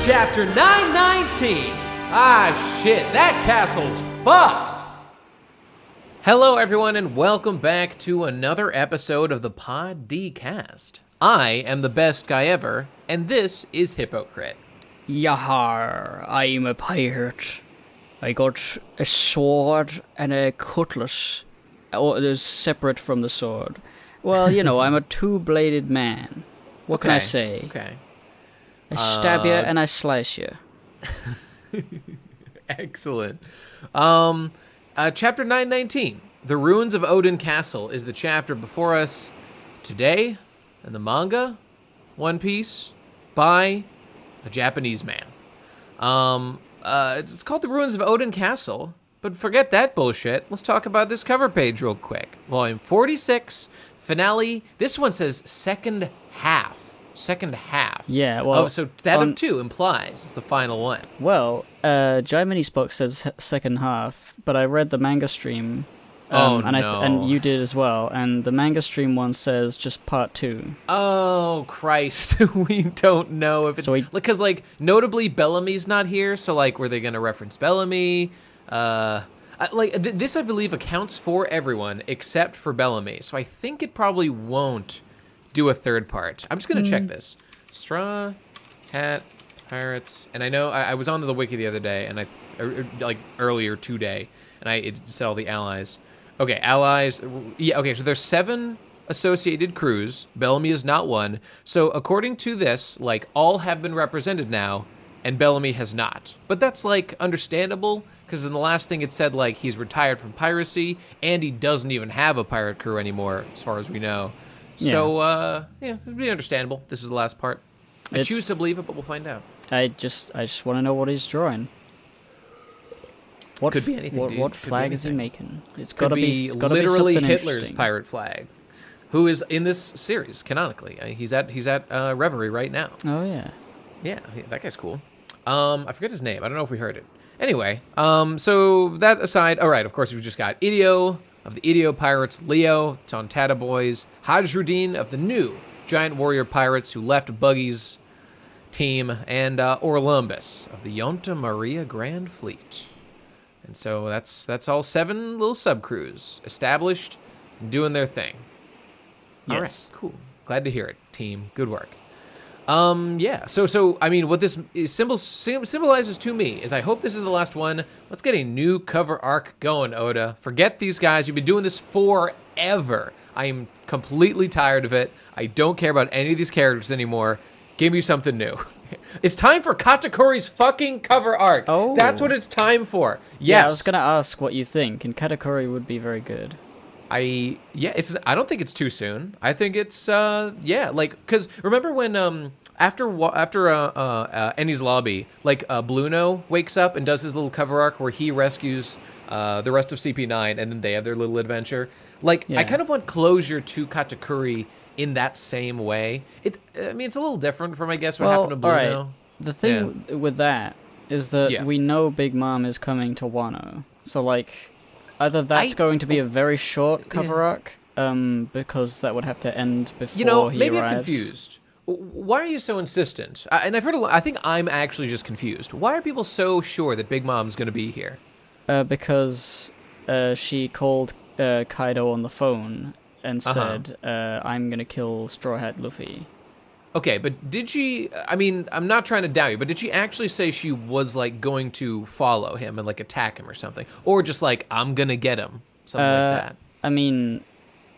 Chapter 919. Ah, shit, that castle's fucked. Hello, everyone, and welcome back to another episode of the Pod D Cast. I am the best guy ever, and this is Hypocrite. Yahar, I'm a pirate. I got a sword and a cutlass. Oh, it is separate from the sword. Well, you know, I'm a two-bladed man. What can I say? Okay. I stab you and I slice you. Excellent. Chapter 919, The Ruins of Odin Castle, is the chapter before us today in the manga, One Piece, by a Japanese man. It's called The Ruins of Odin Castle, but forget that bullshit. Let's talk about this cover page real quick. Volume 46, finale. This one says second half. Yeah, well... so that of two implies it's the final one. Well, Jaimene's book says second half, but I read the manga stream. And you did as well, and the manga stream one says just part 2. Oh, Christ. We don't know if it's... Because, notably, Bellamy's not here, so, were they going to reference Bellamy? This, I believe, accounts for everyone except for Bellamy, so I think it probably won't do a third part. I'm just going to check this. Straw Hat Pirates. And I know I was on the wiki the other day, and earlier today, and it said all the allies. Okay, allies. Yeah, okay, so there's 7 associated crews. Bellamy is not one. So according to this, all have been represented now, and Bellamy has not. But that's, understandable, because in the last thing it said, he's retired from piracy, and he doesn't even have a pirate crew anymore, as far as we know. Yeah. So, it'd be understandable. This is the last part. I choose to believe it, but we'll find out. I just want to know what he's drawing. Could be anything, dude. What flag is he making? It's got to be literally something Hitler's pirate flag, who is in this series canonically. He's at Reverie right now. Oh yeah. Yeah, that guy's cool. I forget his name. I don't know if we heard it. Anyway, so that aside, all right. Of course, we've just got Idio of the Idio Pirates, Leo, Tontata Boys, Hajrudin of the new Giant Warrior Pirates who left Buggy's team, and Orlumbus of the Yonta Maria Grand Fleet. And so that's all 7 little sub-crews established and doing their thing. Yes. All right, cool. Glad to hear it, team. Good work. Yeah. So I mean, what this symbolizes to me is I hope this is the last one. Let's get a new cover arc going, Oda. Forget these guys. You've been doing this forever. I am completely tired of it. I don't care about any of these characters anymore. Give me something new. It's time for Katakuri's fucking cover arc. Oh. That's what it's time for. Yes. Yeah, I was going to ask what you think, and Katakuri would be very good. I don't think it's too soon. I think it's because remember when after Ennie's Lobby, Bluno wakes up and does his little cover arc where he rescues the rest of CP9 and then they have their little adventure. I kind of want closure to Katakuri in that same way. It's a little different from, I guess, what happened to Bluno. All right. The thing with that is that we know Big Mom is coming to Wano. So, either that's going to be a very short cover arc, because that would have to end before he maybe arrives. I'm confused. Why are you so insistent? And I've heard I think I'm actually just confused. Why are people so sure that Big Mom's going to be here? Because she called Kaido on the phone and said, I'm going to kill Straw Hat Luffy. Okay, but did she... I'm not trying to doubt you, but did she actually say she was, going to follow him and, attack him or something? Or just, I'm going to get him? Something like that.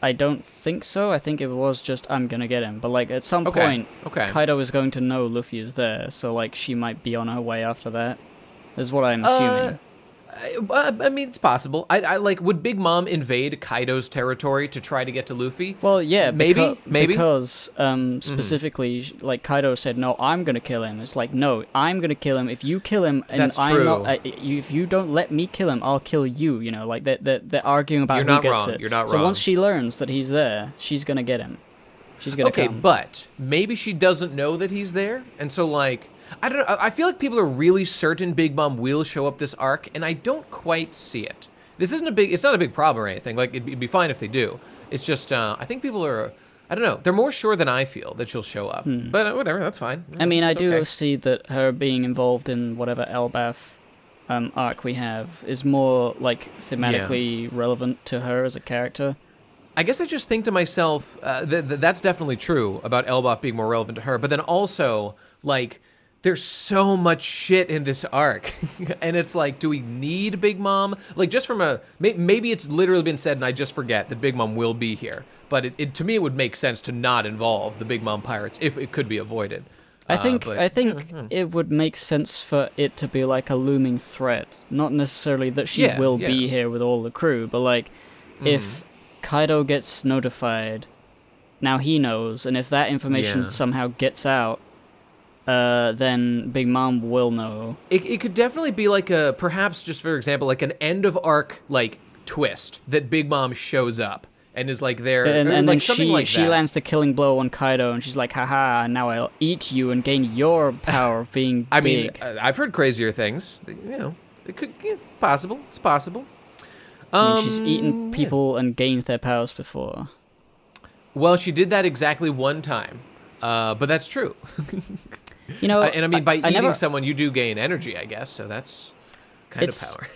I don't think so. I think it was just, I'm going to get him. But, at some point, Kaido is going to know Luffy is there. So, she might be on her way after that. Is what I'm assuming. It's possible. I would Big Mom invade Kaido's territory to try to get to Luffy? Well, yeah, maybe because specifically, Kaido said, "No, I'm gonna kill him." It's no, I'm gonna kill him. If you kill him, and That's I'm true. not, if you don't let me kill him, I'll kill you. You know, they're arguing about who gets it. You're not wrong. So wrong. once she learns that he's there, she's gonna get him. She's gonna come. But maybe she doesn't know that he's there, and so I don't know. I feel like people are really certain Big Mom will show up this arc, and I don't quite see it. This isn't it's not a big problem or anything. It'd be fine if they do. It's just, I think people are I don't know. They're more sure than I feel that she'll show up. But whatever, that's fine. I mean, I It's do okay. see that her being involved in whatever Elbaf arc we have is more, like, thematically relevant to her as a character. I guess I just think to myself, that's definitely true about Elbaf being more relevant to her. But then also, like, there's so much shit in this arc. And it's like, do we need Big Mom? Like, just from maybe it's literally been said and I just forget that Big Mom will be here. But to me, it would make sense to not involve the Big Mom pirates if it could be avoided. I think it would make sense for it to be like a looming threat. Not necessarily that she will be here with all the crew, but like, if Kaido gets notified, now he knows, and if that information somehow gets out, then Big Mom will know. It could definitely be like perhaps just for example, like an end of arc like twist that Big Mom shows up and is like there, and like then something like she that. lands the killing blow on Kaido, and she's like, haha, now I'll eat you and gain your power of being I big. mean, I've heard crazier things. You know, it's possible. It's possible. I mean, she's eaten people and gained their powers before. Well, she did that exactly one time, but that's true. You know, and I mean, by eating someone, you do gain energy, I guess. So that's kind of power.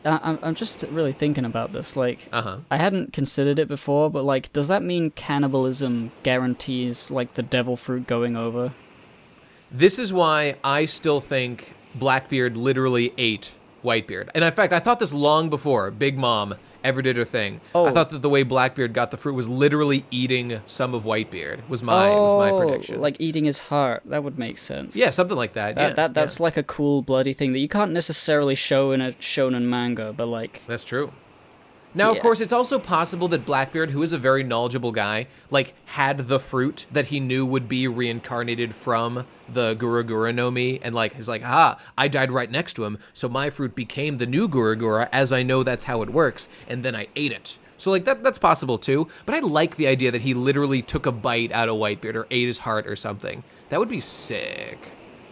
I'm just really thinking about this. Like, I hadn't considered it before, but like, does that mean cannibalism guarantees like the devil fruit going over? This is why I still think Blackbeard literally ate Whitebeard. And in fact, I thought this long before Big Mom ever did her thing. Oh. I thought that the way Blackbeard got the fruit was literally eating some of Whitebeard. Was my prediction. Like eating his heart. That would make sense. Yeah, something like that. That's like a cool bloody thing that you can't necessarily show in a shonen manga, but like, that's true. Now, of course, it's also possible that Blackbeard, who is a very knowledgeable guy, like, had the fruit that he knew would be reincarnated from the Gura Gura no Mi, and, like, he's like, I died right next to him, so my fruit became the new Gura Gura, as I know that's how it works, and then I ate it. So, like, that's possible, too, but I like the idea that he literally took a bite out of Whitebeard, or ate his heart or something. That would be sick,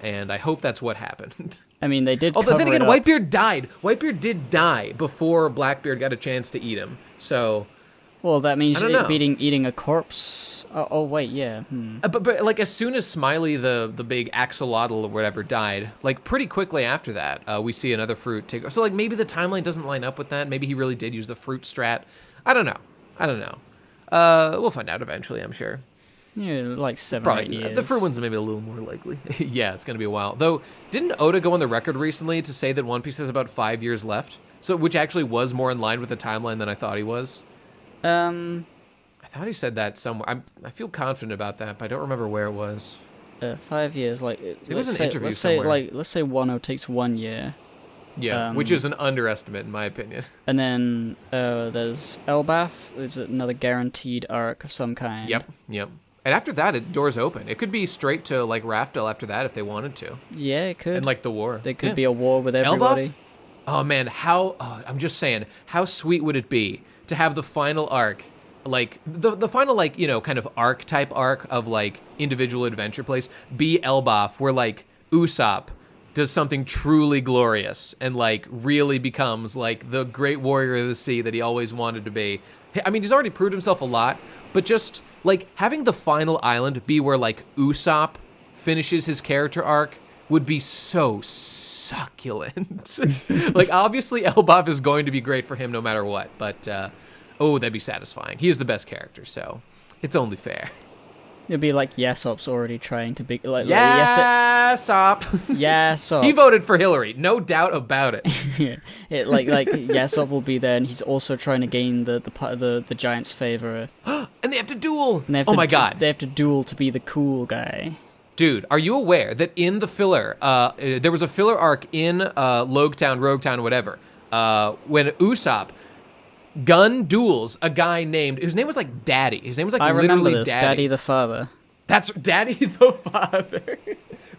and I hope that's what happened. I mean, they did. Although then again, cover it up. Whitebeard died. Whitebeard did die before Blackbeard got a chance to eat him. So, Well, that means I don't know. eating a corpse. Oh wait, yeah. but like as soon as Smiley the big axolotl or whatever died, like pretty quickly after that, we see another fruit take. So like maybe the timeline doesn't line up with that. Maybe he really did use the fruit strat. I don't know. We'll find out eventually, I'm sure. Yeah, like 7 or 8 years. The fruit one's maybe a little more likely. Yeah, it's gonna be a while. Though, didn't Oda go on the record recently to say that One Piece has about 5 years left? So, which actually was more in line with the timeline than I thought he was. I thought he said that somewhere. I feel confident about that, but I don't remember where it was. 5 years, like It was an interview let's somewhere. Let's say Wano takes 1 year, Yeah, which is an underestimate in my opinion. and then there's Elbaf. There's another guaranteed arc of some kind. Yep. And after that, doors open. It could be straight to like Raftel after that if they wanted to, Yeah, it could. and like the war. there could be a war with everybody. Elbaf? Oh man, I'm just saying, how sweet would it be to have the final arc, like the final like, you know, kind of arc of like individual adventure place be Elbaf, where like Usopp does something truly glorious and like really becomes like the great warrior of the sea that he always wanted to be. I mean, he's already proved himself a lot, but just like having the final island be where like Usopp finishes his character arc would be so succulent. Like obviously Elbaf is going to be great for him no matter what, but that'd be satisfying. He is the best character, so it's only fair. It'd be like Yasop's already trying to be like Yasop. Yasop. He voted for Hillary, no doubt about it. like Yasop will be there, and he's also trying to gain the giant's favor. And they have to duel. And they have oh to my god. They have to duel to be the cool guy. Dude, are you aware that in the filler, there was a filler arc in Roguetown, whatever, when Usopp gun duels a guy named, his name was like Daddy. His name was like I literally remember this, Daddy. the father. That's Daddy the father.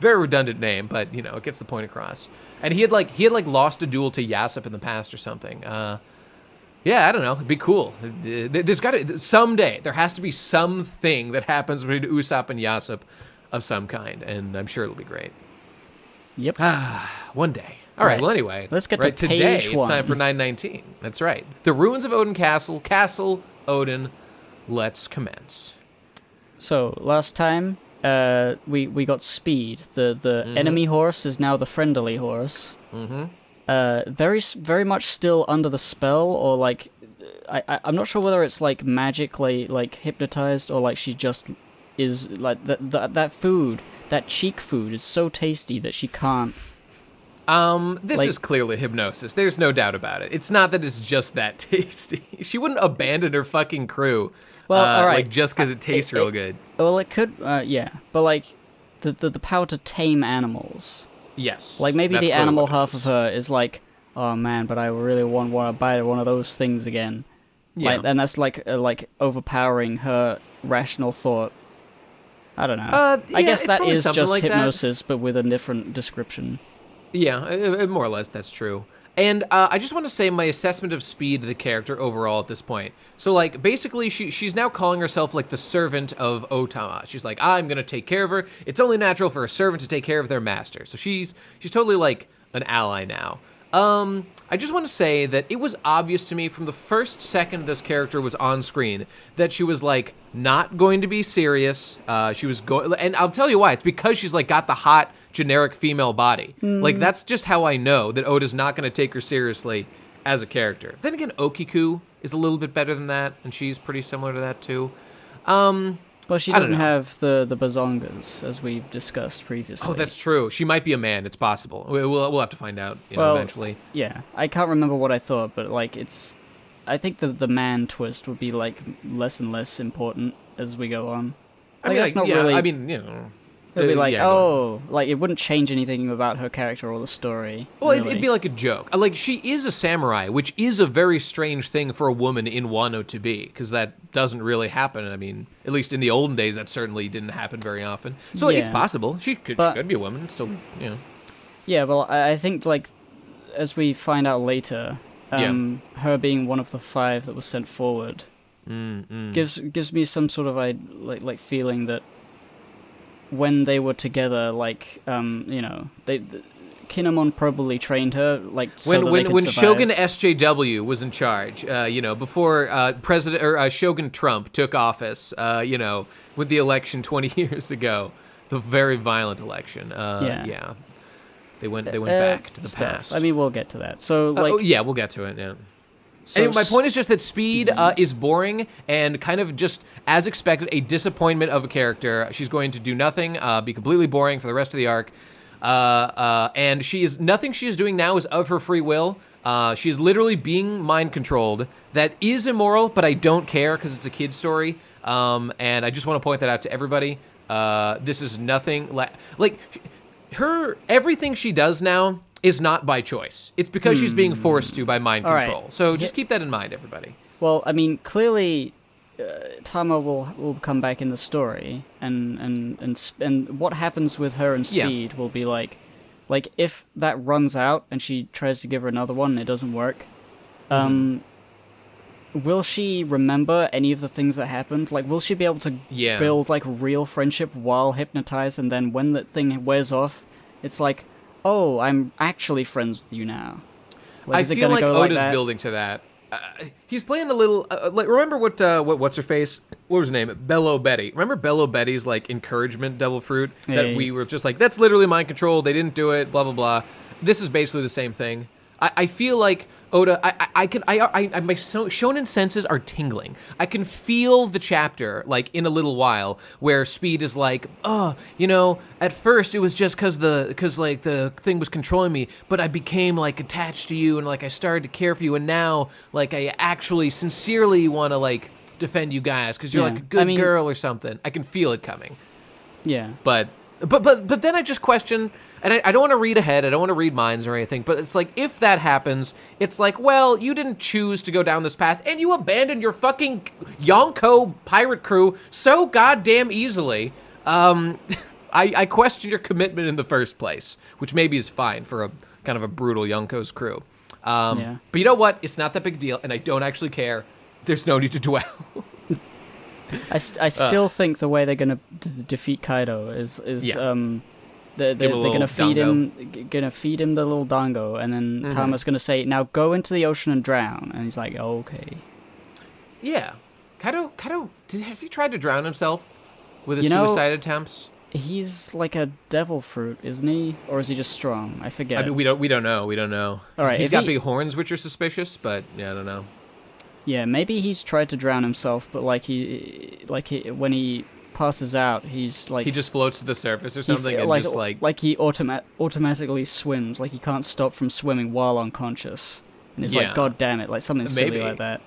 Very redundant name, but you know, it gets the point across. And he had lost a duel to Yasop in the past or something. Yeah, I don't know. It'd be cool. There's got to someday. There has to be something that happens between Usopp and Yasop of some kind, and I'm sure it'll be great. Yep. One day. All right. Well, anyway, Let's get right to today. page It's time one. for 919. That's right. The ruins of Odin Castle. Castle Odin. Let's commence. So last time, we got Speed. The enemy horse is now the friendly horse. Mm-hmm. Very much still under the spell, or like, I'm not sure whether it's like magically like hypnotized, or like she just is like that food, that cheek food is so tasty that she can't. This is clearly hypnosis. There's no doubt about it. It's not that it's just that tasty. She wouldn't abandon her fucking crew. Well, all right. Like just because it tastes real good. Well, it could, yeah. But like, the power to tame animals. Yes. Like maybe that's the clearly animal what it half is. of her is like, oh man, but I really want to bite one of those things again. Yeah. Like, and that's like overpowering her rational thought. I don't know. I yeah, guess it's that probably is something just like that. hypnosis, but with a different description. Yeah, more or less, that's true. And I just want to say my assessment of Speed, the character, overall at this point. So, like, basically, she's now calling herself, like, the servant of Otama. She's like, I'm going to take care of her. It's only natural for a servant to take care of their master. So she's totally, like, an ally now. I just want to say that it was obvious to me from the first second this character was on screen that she was, like, not going to be serious. She was going, and I'll tell you why. It's because she's, like, got the hot, generic female body. Like, that's just how I know that Oda's not going to take her seriously as a character. Then again, Okiku is a little bit better than that, and she's pretty similar to that, too. Well, she doesn't have the bazongas, as we've discussed previously. Oh, that's true. She might be a man. It's possible. We'll have to find out, eventually. Yeah, I can't remember what I thought, but like I think the man twist would be like less and less important as we go on. Like, that's not really. I mean, you know. It'd be like, yeah, like it wouldn't change anything about her character or the story. Well, really. it'd be like a joke. Like, she is a samurai, which is a very strange thing for a woman in Wano to be, because that doesn't really happen. I mean, at least in the olden days, that certainly didn't happen very often. So it's possible. She could be a woman, still, you know. Yeah, well, I think, like, as we find out later, her being one of the 5 that was sent forward gives me some sort of like feeling that when they were together, like, Kinemon probably trained her, like, so that they could when survive. Shogun SJW was in charge, before President or Shogun Trump took office, with the election 20 years ago, the very violent election. They went back to the past. I mean, we'll get to that. So, like, we'll get to it. Yeah. So anyway, my point is just that Speed is boring and kind of just, as expected, a disappointment of a character. She's going to do nothing, be completely boring for the rest of the arc. And nothing she is doing now is of her free will. She is literally being mind controlled. That is immoral, but I don't care because it's a kid's story. And I just want to point that out to everybody. This is nothing like everything she does now is not by choice. It's because she's being forced to by mind control. Right. So just keep that in mind, everybody. Well, I mean, clearly, Tama will come back in the story, and what happens with her and Speed will be like if that runs out and she tries to give her another one and it doesn't work, will she remember any of the things that happened? Like, will she be able to build like real friendship while hypnotized, and then when that thing wears off, it's like, oh, I'm actually friends with you now. Like, I feel like Oda's building to that. He's playing a little. Remember what's her face? What was her name? Bello Betty. Remember Bello Betty's like encouragement devil fruit that we were just like, that's literally mind control. They didn't do it. Blah blah blah. This is basically the same thing. I feel like Oda. My shonen senses are tingling. I can feel the chapter like in a little while where Speed is like, at first it was just because the thing was controlling me, but I became like attached to you and like I started to care for you, and now like I actually sincerely want to like defend you guys because you're like a good girl or something. I can feel it coming. Yeah. But then I just question. And I don't want to read ahead, I don't want to read minds or anything, but it's like, if that happens, it's like, well, you didn't choose to go down this path, and you abandoned your fucking Yonko pirate crew so goddamn easily. I question your commitment in the first place, which maybe is fine for a kind of a brutal Yonko's crew. But you know what? It's not that big a deal, and I don't actually care. There's no need to dwell. I still think the way they're going to defeat Kaido is They're gonna feed him the little dango, and then Tama's gonna say, "Now go into the ocean and drown," and he's like, "Okay." Yeah, Kaido has he tried to drown himself? with his suicide attempts? He's like a devil fruit, isn't he? Or is he just strong? I forget. I mean, we don't know. All right, He's got big horns, which are suspicious, but yeah, I don't know. Yeah, maybe he's tried to drown himself, but when he passes out, he's like... He just floats to the surface or something Like he automatically swims, like he can't stop from swimming while unconscious. And he's like, God damn it, like something silly like that.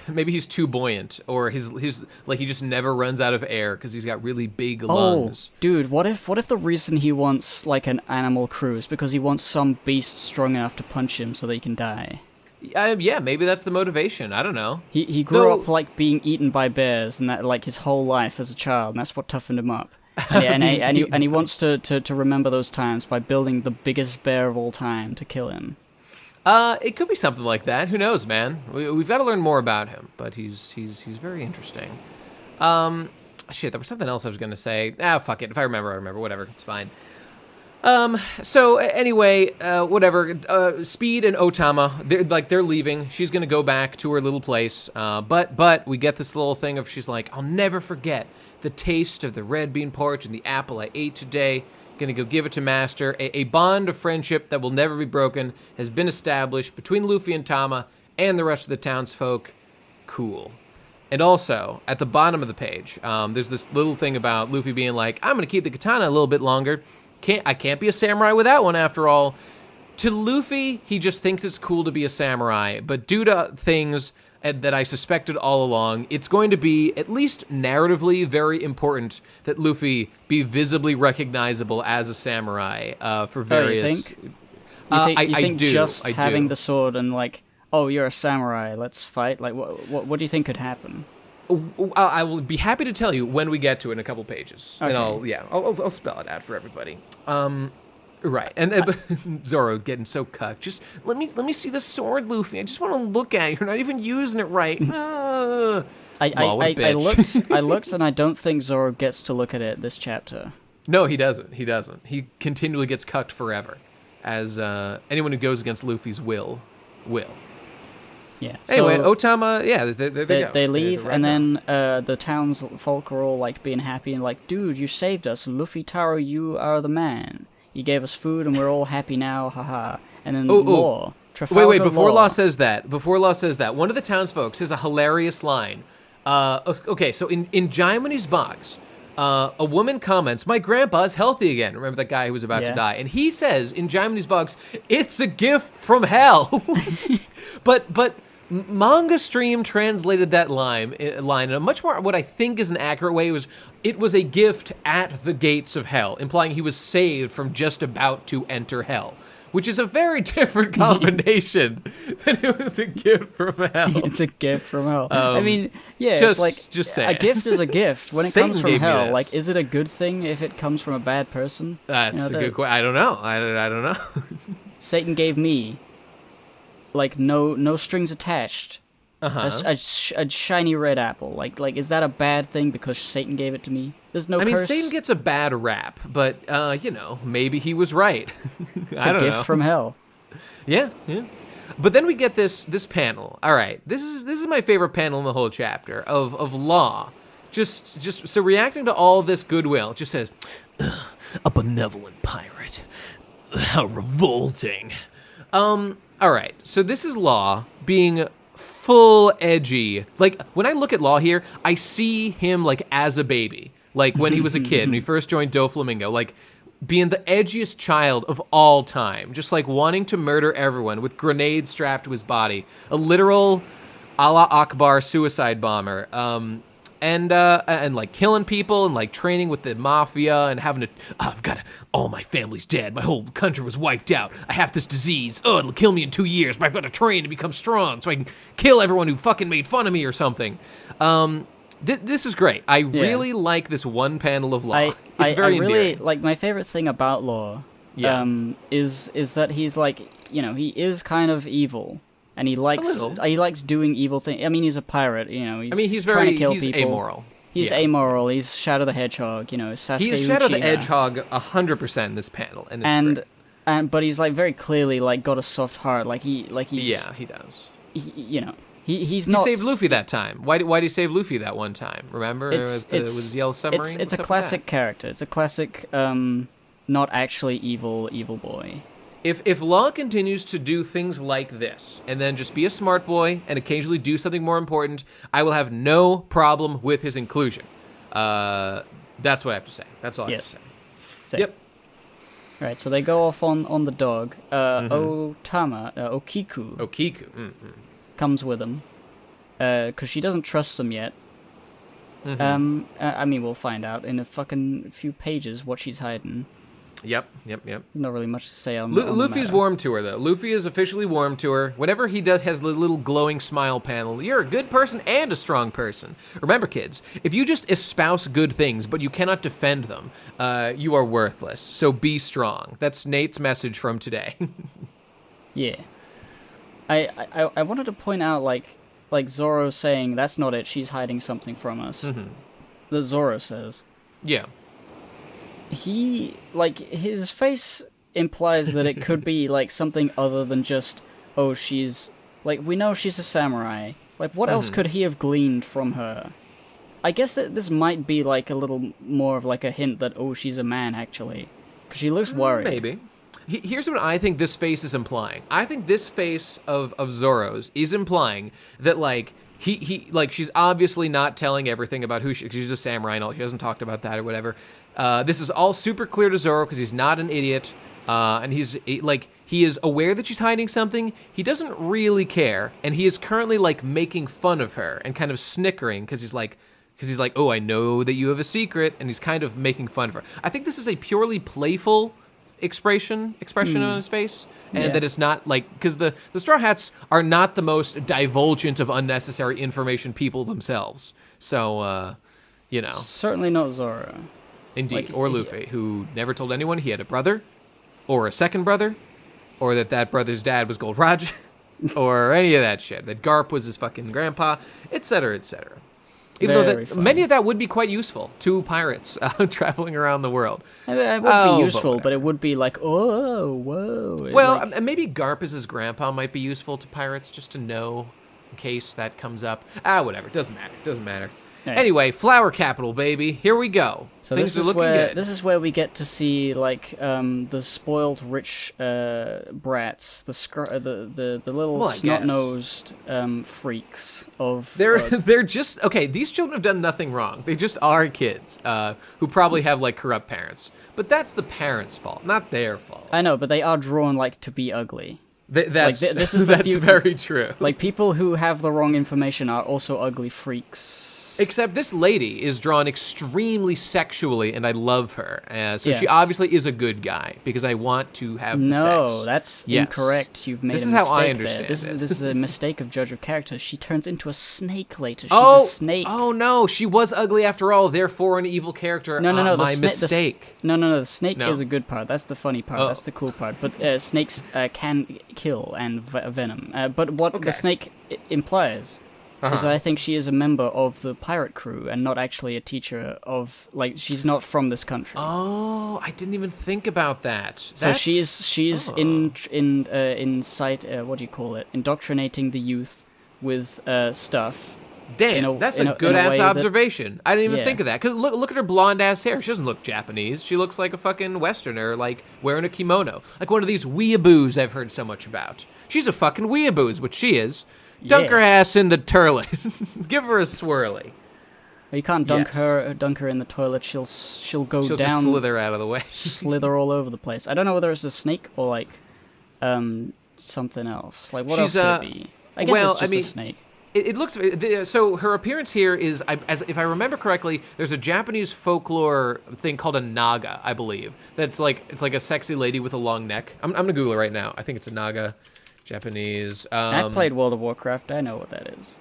Maybe he's too buoyant, or his like he just never runs out of air because he's got really big lungs. Dude, what if the reason he wants like an animal crew is because he wants some beast strong enough to punch him so that he can die? Yeah, maybe that's the motivation. I don't know. He grew up like being eaten by bears, and that like his whole life as a child, and that's what toughened him up. And he wants to remember those times by building the biggest bear of all time to kill him. It could be something like that. Who knows, man? We've got to learn more about him, but he's very interesting. Shit, there was something else I was gonna say. Fuck it. If I remember, I remember. Whatever, it's fine. So anyway, whatever. Speed and Otama, they're leaving. She's gonna go back to her little place. But we get this little thing of she's like, I'll never forget the taste of the red bean porridge and the apple I ate today. Gonna go give it to Master. A bond of friendship that will never be broken has been established between Luffy and Tama and the rest of the townsfolk. Cool. And also, at the bottom of the page, there's this little thing about Luffy being like, I'm gonna keep the katana a little bit longer. I can't be a samurai without one after all. To Luffy, he just thinks it's cool to be a samurai, but due to things that I suspected all along, it's going to be, at least narratively, very important that Luffy be visibly recognizable as a samurai for various... You think just having the sword and like, oh, you're a samurai, let's fight? Like, what do you think could happen? I will be happy to tell you when we get to it in a couple pages. Okay. And I'll spell it out for everybody. Right, and Zoro getting so cucked. Just let me see the sword, Luffy. I just want to look at it. You're not even using it right. I looked, and I don't think Zoro gets to look at it this chapter. No, he doesn't. He continually gets cucked forever, as anyone who goes against Luffy's will. Yeah. Anyway, so Otama, yeah, they go. They leave, and then the townsfolk are all like being happy and like, dude, you saved us, Luffy Taro, you are the man. You gave us food, and we're all happy now, haha. And then Law. Wait, before Law says that, one of the townsfolk says a hilarious line. Okay, so in Jaimini's box, a woman comments, my grandpa's healthy again. Remember that guy who was about to die? And he says, in Jaimini's box, it's a gift from hell. But Manga Stream translated that line in a much more, what I think is an accurate way, it was a gift at the gates of hell, implying he was saved from just about to enter hell, which is a very different combination than it was a gift from hell. It's a gift from hell. I mean, yeah, just, it's like, just saying. A gift is a gift. When it Satan comes from gave me hell, this. like, is it a good thing if it comes from a bad person? That's a good question. I don't know. I don't know. Satan gave me, like, no strings attached. A shiny red apple. Like, is that a bad thing because Satan gave it to me? There's no curse. I mean, Satan gets a bad rap, but, maybe he was right. It's a gift from hell. Yeah. But then we get this panel. All right, this is my favorite panel in the whole chapter of Law. Just so reacting to all this goodwill, it just says, a benevolent pirate. How revolting. All right, so this is Law being full edgy. Like, when I look at Law here, I see him, like, as a baby. Like, when he was a kid, when he first joined Doflamingo. Like, being the edgiest child of all time. Just, like, wanting to murder everyone with grenades strapped to his body. A literal Allah Akbar suicide bomber. And like killing people and like training with the mafia and having to, all my family's dead. My whole country was wiped out. I have this disease. It'll kill me in 2 years, but I've got to train to become strong so I can kill everyone who fucking made fun of me or something. This is great. I really like this one panel of Law. It's very endearing. Like, my favorite thing about Law is that he's like, he is kind of evil. And he likes doing evil things. I mean, he's a pirate, he's trying to kill people. Amoral. He's amoral. He's Shadow the Hedgehog, Sasuke He's Shadow the Hedgehog 100% in this panel, and it's great. But he's like very clearly like got a soft heart. Like he he does. He's He not saved Luffy that time. Why did he save Luffy that one time? Remember? It's with the yellow submarine? It's a classic character. It's a classic, not actually evil boy. If Law continues to do things like this, and then just be a smart boy and occasionally do something more important, I will have no problem with his inclusion. That's what I have to say. That's all I have to say. Same. Yep. All right, so they go off on the dog. Okiku comes with them because she doesn't trust them yet. I mean, we'll find out in a fucking few pages what she's hiding. Yep. Not really much to say on Luffy's the warm to her, though. Luffy is officially warm to her. Whenever he has the little glowing smile panel, you're a good person and a strong person. Remember, kids, if you just espouse good things, but you cannot defend them, you are worthless. So be strong. That's Nate's message from today. Yeah. I wanted to point out, like Zoro saying, that's not it, she's hiding something from us. That Zoro says. Yeah. His face implies that it could be, like, something other than just, oh, she's, like, we know she's a samurai. Like, what else could he have gleaned from her? I guess that this might be, like, a little more of, like, a hint that, oh, she's a man, actually. Because she looks worried. Maybe. Here's what I think this face is implying. I think this face of Zoro's is implying that, like, he like, she's obviously not telling everything about who she's a samurai and all. She hasn't talked about that or whatever. This is all super clear to Zoro because he's not an idiot. And he is aware that she's hiding something. He doesn't really care. And he is currently, like, making fun of her and kind of snickering because he's like, oh, I know that you have a secret. And he's kind of making fun of her. I think this is a purely playful expression on his face, and that it's not like, because the Straw Hats are not the most divulgent of unnecessary information people themselves, so certainly not Zoro. Indeed. Or Luffy, who never told anyone he had a brother or a second brother, or that brother's dad was Gold Roger, or any of that shit, that Garp was his fucking grandpa, etc. Even though many of that would be quite useful to pirates traveling around the world. It would be useful, but it would be like, oh, whoa. Well, maybe Garp as his grandpa might be useful to pirates, just to know in case that comes up. Whatever. Doesn't matter. Right. Anyway, Flower Capital, baby. Here we go. So things are looking good. This is where we get to see, like, the spoiled rich brats, the little snot-nosed freaks of. They're just okay. These children have done nothing wrong. They just are kids who probably have, like, corrupt parents. But that's the parents' fault, not their fault. I know, but they are drawn, like, to be ugly. That's very true. Like, people who have the wrong information are also ugly freaks. Except this lady is drawn extremely sexually, and I love her. So yes. She obviously is a good guy, because I want to have the sex. No, that's incorrect. You've made a mistake there. This is how I understand it. This is a mistake of judge of character. She turns into a snake later. She's a snake. Oh, no, she was ugly after all, therefore an evil character. No, my mistake. No, the snake is a good part. That's the funny part. That's the cool part. But snakes can kill and venom. But what the snake implies is that I think she is a member of the pirate crew and not actually a teacher of, like, she's not from this country. Oh, I didn't even think about that. So she's indoctrinating the youth with stuff. Damn, that's a good-ass observation. I didn't even think of that. Because look at her blonde-ass hair. She doesn't look Japanese. She looks like a fucking Westerner, like, wearing a kimono. Like one of these weeaboos I've heard so much about. She's a fucking weeaboo is what she is. Dunk her ass in the toilet. Give her a swirly. You can't dunk her in the toilet. She'll go down. She'll just slither out of the way. Slither all over the place. I don't know whether it's a snake or, like, something else. Like, what else could it be? I guess it's just a snake. It looks so. Her appearance here is, if I remember correctly, there's a Japanese folklore thing called a naga, I believe. It's like a sexy lady with a long neck. I'm gonna Google it right now. I think it's a naga. Japanese. I played World of Warcraft. I know what that is.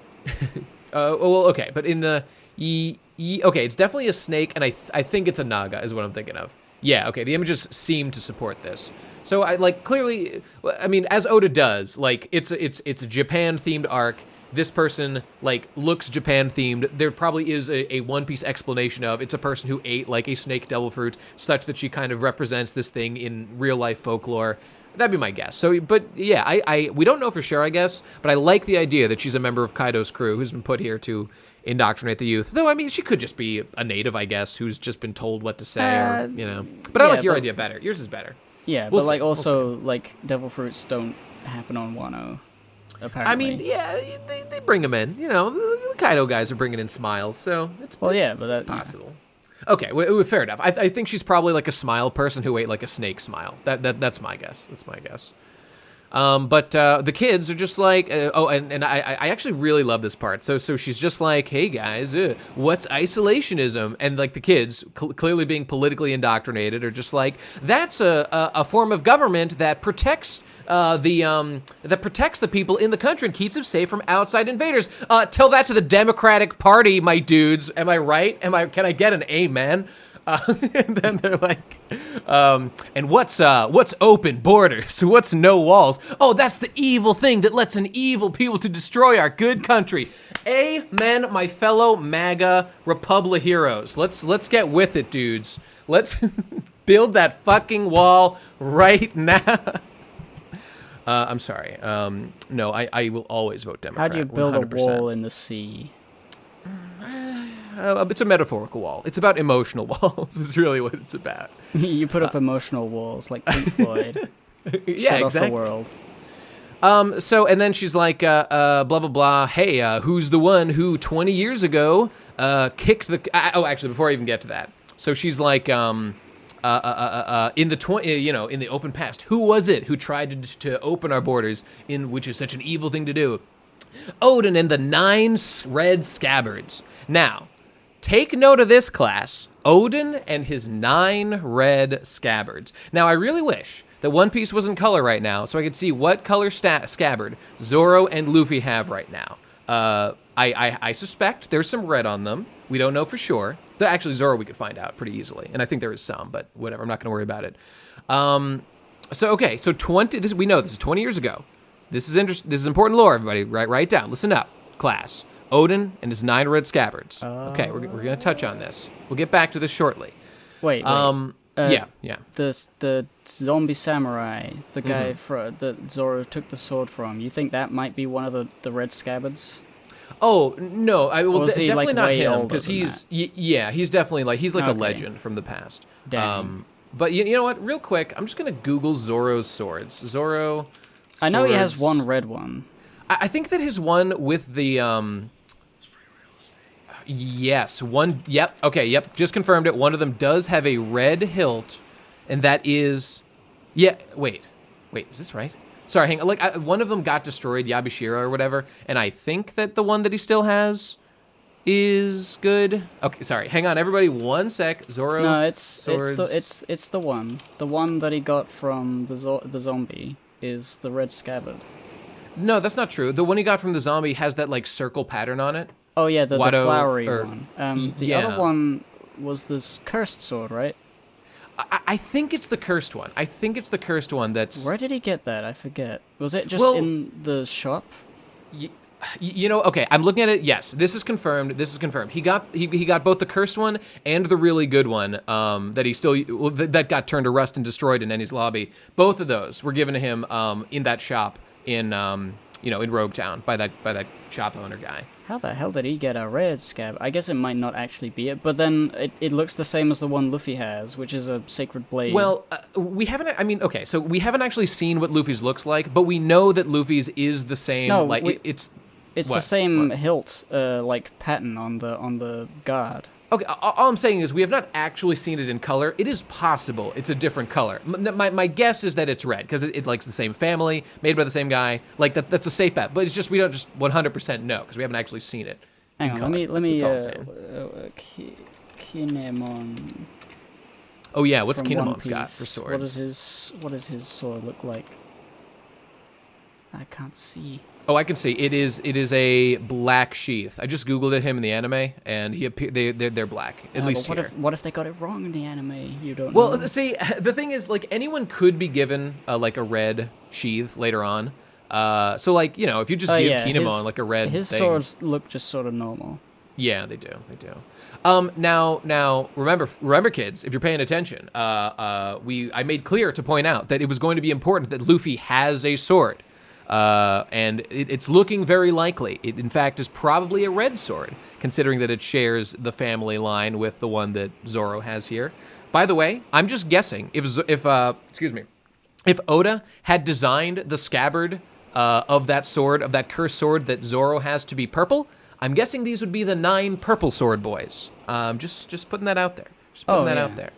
Well, okay, but in the okay, it's definitely a snake, and I think it's a naga is what I'm thinking of. Yeah, okay, the images seem to support this. So I clearly, I mean, as Oda does, like it's a Japan themed arc. This person, like, looks Japan themed. There probably is a One Piece explanation of it's a person who ate, like, a snake devil fruit, such that she kind of represents this thing in real life folklore. That'd be my guess. So, but yeah, we don't know for sure, I guess, but I like the idea that she's a member of Kaido's crew who's been put here to indoctrinate the youth. Though, I mean, she could just be a native, I guess, who's just been told what to say, or, you know. But I like your idea better. Yours is better. Yeah, We'll but like see. also like devil fruits don't happen on Wano. Apparently. I mean, yeah, they bring them in. You know, the Kaido guys are bringing in smiles, so it's it's possible. Yeah. Okay, well, fair enough. I think she's probably like a smile person who ate like a snake smile. That's my guess. That's my guess. But the kids are just like, and I actually really love this part. So she's just like, hey guys, what's isolationism? And like the kids, clearly being politically indoctrinated, are just like, that's a form of government that protects the people in the country and keeps them safe from outside invaders. Tell that to the Democratic Party, my dudes. Am I right? Can I get an amen? And then they're like, and what's open borders? What's no walls? Oh, that's the evil thing that lets in evil people to destroy our good country. Amen, my fellow MAGA Republic heroes. Let's get with it, dudes. Let's build that fucking wall right now. I'm sorry. No, I will always vote Democrat. How do you build 100%. a wall in the sea? It's a metaphorical wall. It's about emotional walls. Is really what it's about. You put up emotional walls like Pink Floyd. Yeah, Shut exactly. off the world. So, and then she's like, blah, blah, blah. Hey, who's the one who 20 years ago kicked the... actually, before I even get to that. So she's like, in the open past, who was it who tried to open our borders, which is such an evil thing to do? Odin and the 9 red scabbards. Now, take note of this, class. Odin and his 9 red scabbards. Now, I really wish that One Piece was in color right now so I could see what color scabbard Zoro and Luffy have right now. I suspect there's some red on them. We don't know for sure. Actually, Zoro we could find out pretty easily, and I think there is some, but whatever. I'm not going to worry about it. So 20. We know this is 20 years ago. This is interesting. This is important lore, everybody. Write down. Listen up, class. Odin and his 9 red scabbards. Okay, we're going to touch on this. We'll get back to this shortly. Wait. Yeah. The zombie samurai, the guy that Zoro took the sword from. You think that might be one of the red scabbards? Oh no, definitely like not way him because he's he's definitely like a legend from the past. Damn. But you know what? Real quick, I'm just gonna Google Zoro's swords. Zoro. I know he has one red one. I think that his one with the yes, one. Yep. Okay. Yep. Just confirmed it. One of them does have a red hilt, and that is, yeah. Wait. Is this right? Sorry, hang on. Like one of them got destroyed, Yabashiro or whatever, and I think that the one that he still has is good. Okay, sorry. Hang on, everybody. 1 sec. Zoro. No, it's swords. it's the one that he got from the zombie is the red scabbard. No, that's not true. The one he got from the zombie has that like circle pattern on it. Oh yeah, the flowery or, one. The other one was this cursed sword, right? I think it's the cursed one. That's... Where did he get that? I forget. Was it just in the shop? You know, okay, I'm looking at it. Yes, this is confirmed. He got both the cursed one and the really good one that got turned to rust and destroyed in Ennie's lobby. Both of those were given to him in that shop in in Rogue Town by that shop owner guy. How the hell did he get a red scab? I guess it might not actually be it, but then it looks the same as the one Luffy has, which is a sacred blade. Well, we haven't. I mean, okay, so we haven't actually seen what Luffy's looks like, but we know that Luffy's is the same. No, it's the same hilt, like pattern on the guard. Okay, all I'm saying is we have not actually seen it in color. It is possible it's a different color. My guess is that it's red because it likes the same family, made by the same guy. Like that's a safe bet, but it's just we don't just 100% know because we haven't actually seen it. Hang on, let me. Kinemon. Oh yeah, what's Kinemon's got for swords? What does his sword look like? I can't see. Oh, I can see. It is a black sheath. I just googled him in the anime, and they're black. At least what here. What if they got it wrong in the anime? You don't know. Well, see, the thing is, like, anyone could be given like a red sheath later on. So, like, if you just give Kinemon like a red his thing, swords look just sort of normal. Yeah, they do. They do. Now, remember, kids, if you're paying attention, I made clear to point out that it was going to be important that Luffy has a sword, and it's looking very likely. It, in fact, is probably a red sword, considering that it shares the family line with the one that Zoro has here. By the way, I'm just guessing if Oda had designed the scabbard of that sword, of that cursed sword that Zoro has, to be purple, I'm guessing these would be the 9 purple sword boys. Just putting that out there. Just putting that out there.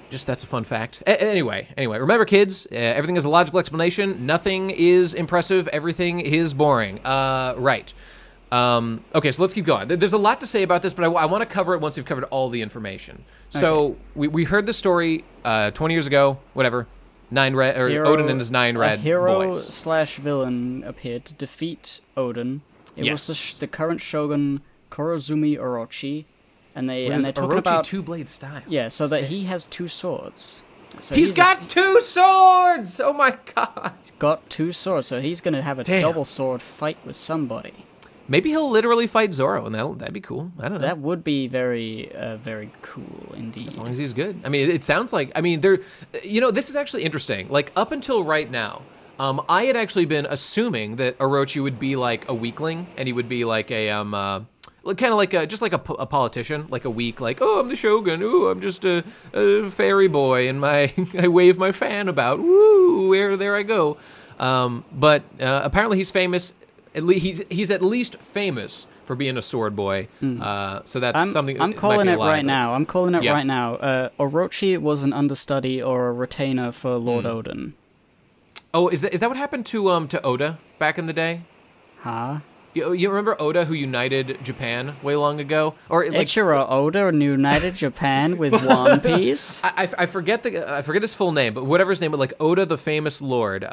Just that's a fun fact. Anyway, remember, kids, everything has a logical explanation. Nothing is impressive. Everything is boring. Right. Okay, so let's keep going. There's a lot to say about this, but I want to cover it once we've covered all the information. So we heard the story 20 years ago, whatever. 9 red, or Odin and his 9 red boys. A hero/villain appeared to defeat Odin. It was the current shogun Kurozumi Orochi, and they're talking about two-blade style. Yeah, so that he has 2 swords. So he's got 2 swords. Oh my god! He's got 2 swords, so he's gonna have a double sword fight with somebody. Maybe he'll literally fight Zoro, and that'd be cool. I don't know. That would be very, very cool indeed. As long as he's good. I mean, it sounds like. I mean, this is actually interesting. Like up until right now, I had actually been assuming that Orochi would be like a weakling, and he would be like a kind of like just like a politician, like a weak, like, oh, I'm the shogun, ooh, I'm just a fairy boy, and I wave my fan about, woo, there I go. But apparently he's famous. He's at least famous for being a sword boy. So that's something. I'm calling it right now. Orochi was an understudy or a retainer for Lord Odin. Oh, is that what happened to Oda back in the day? Huh? You remember Oda, who united Japan way long ago, or like Ichiro Oda united Japan with One Piece? I forget his full name, but whatever his name, but like Oda, the famous lord.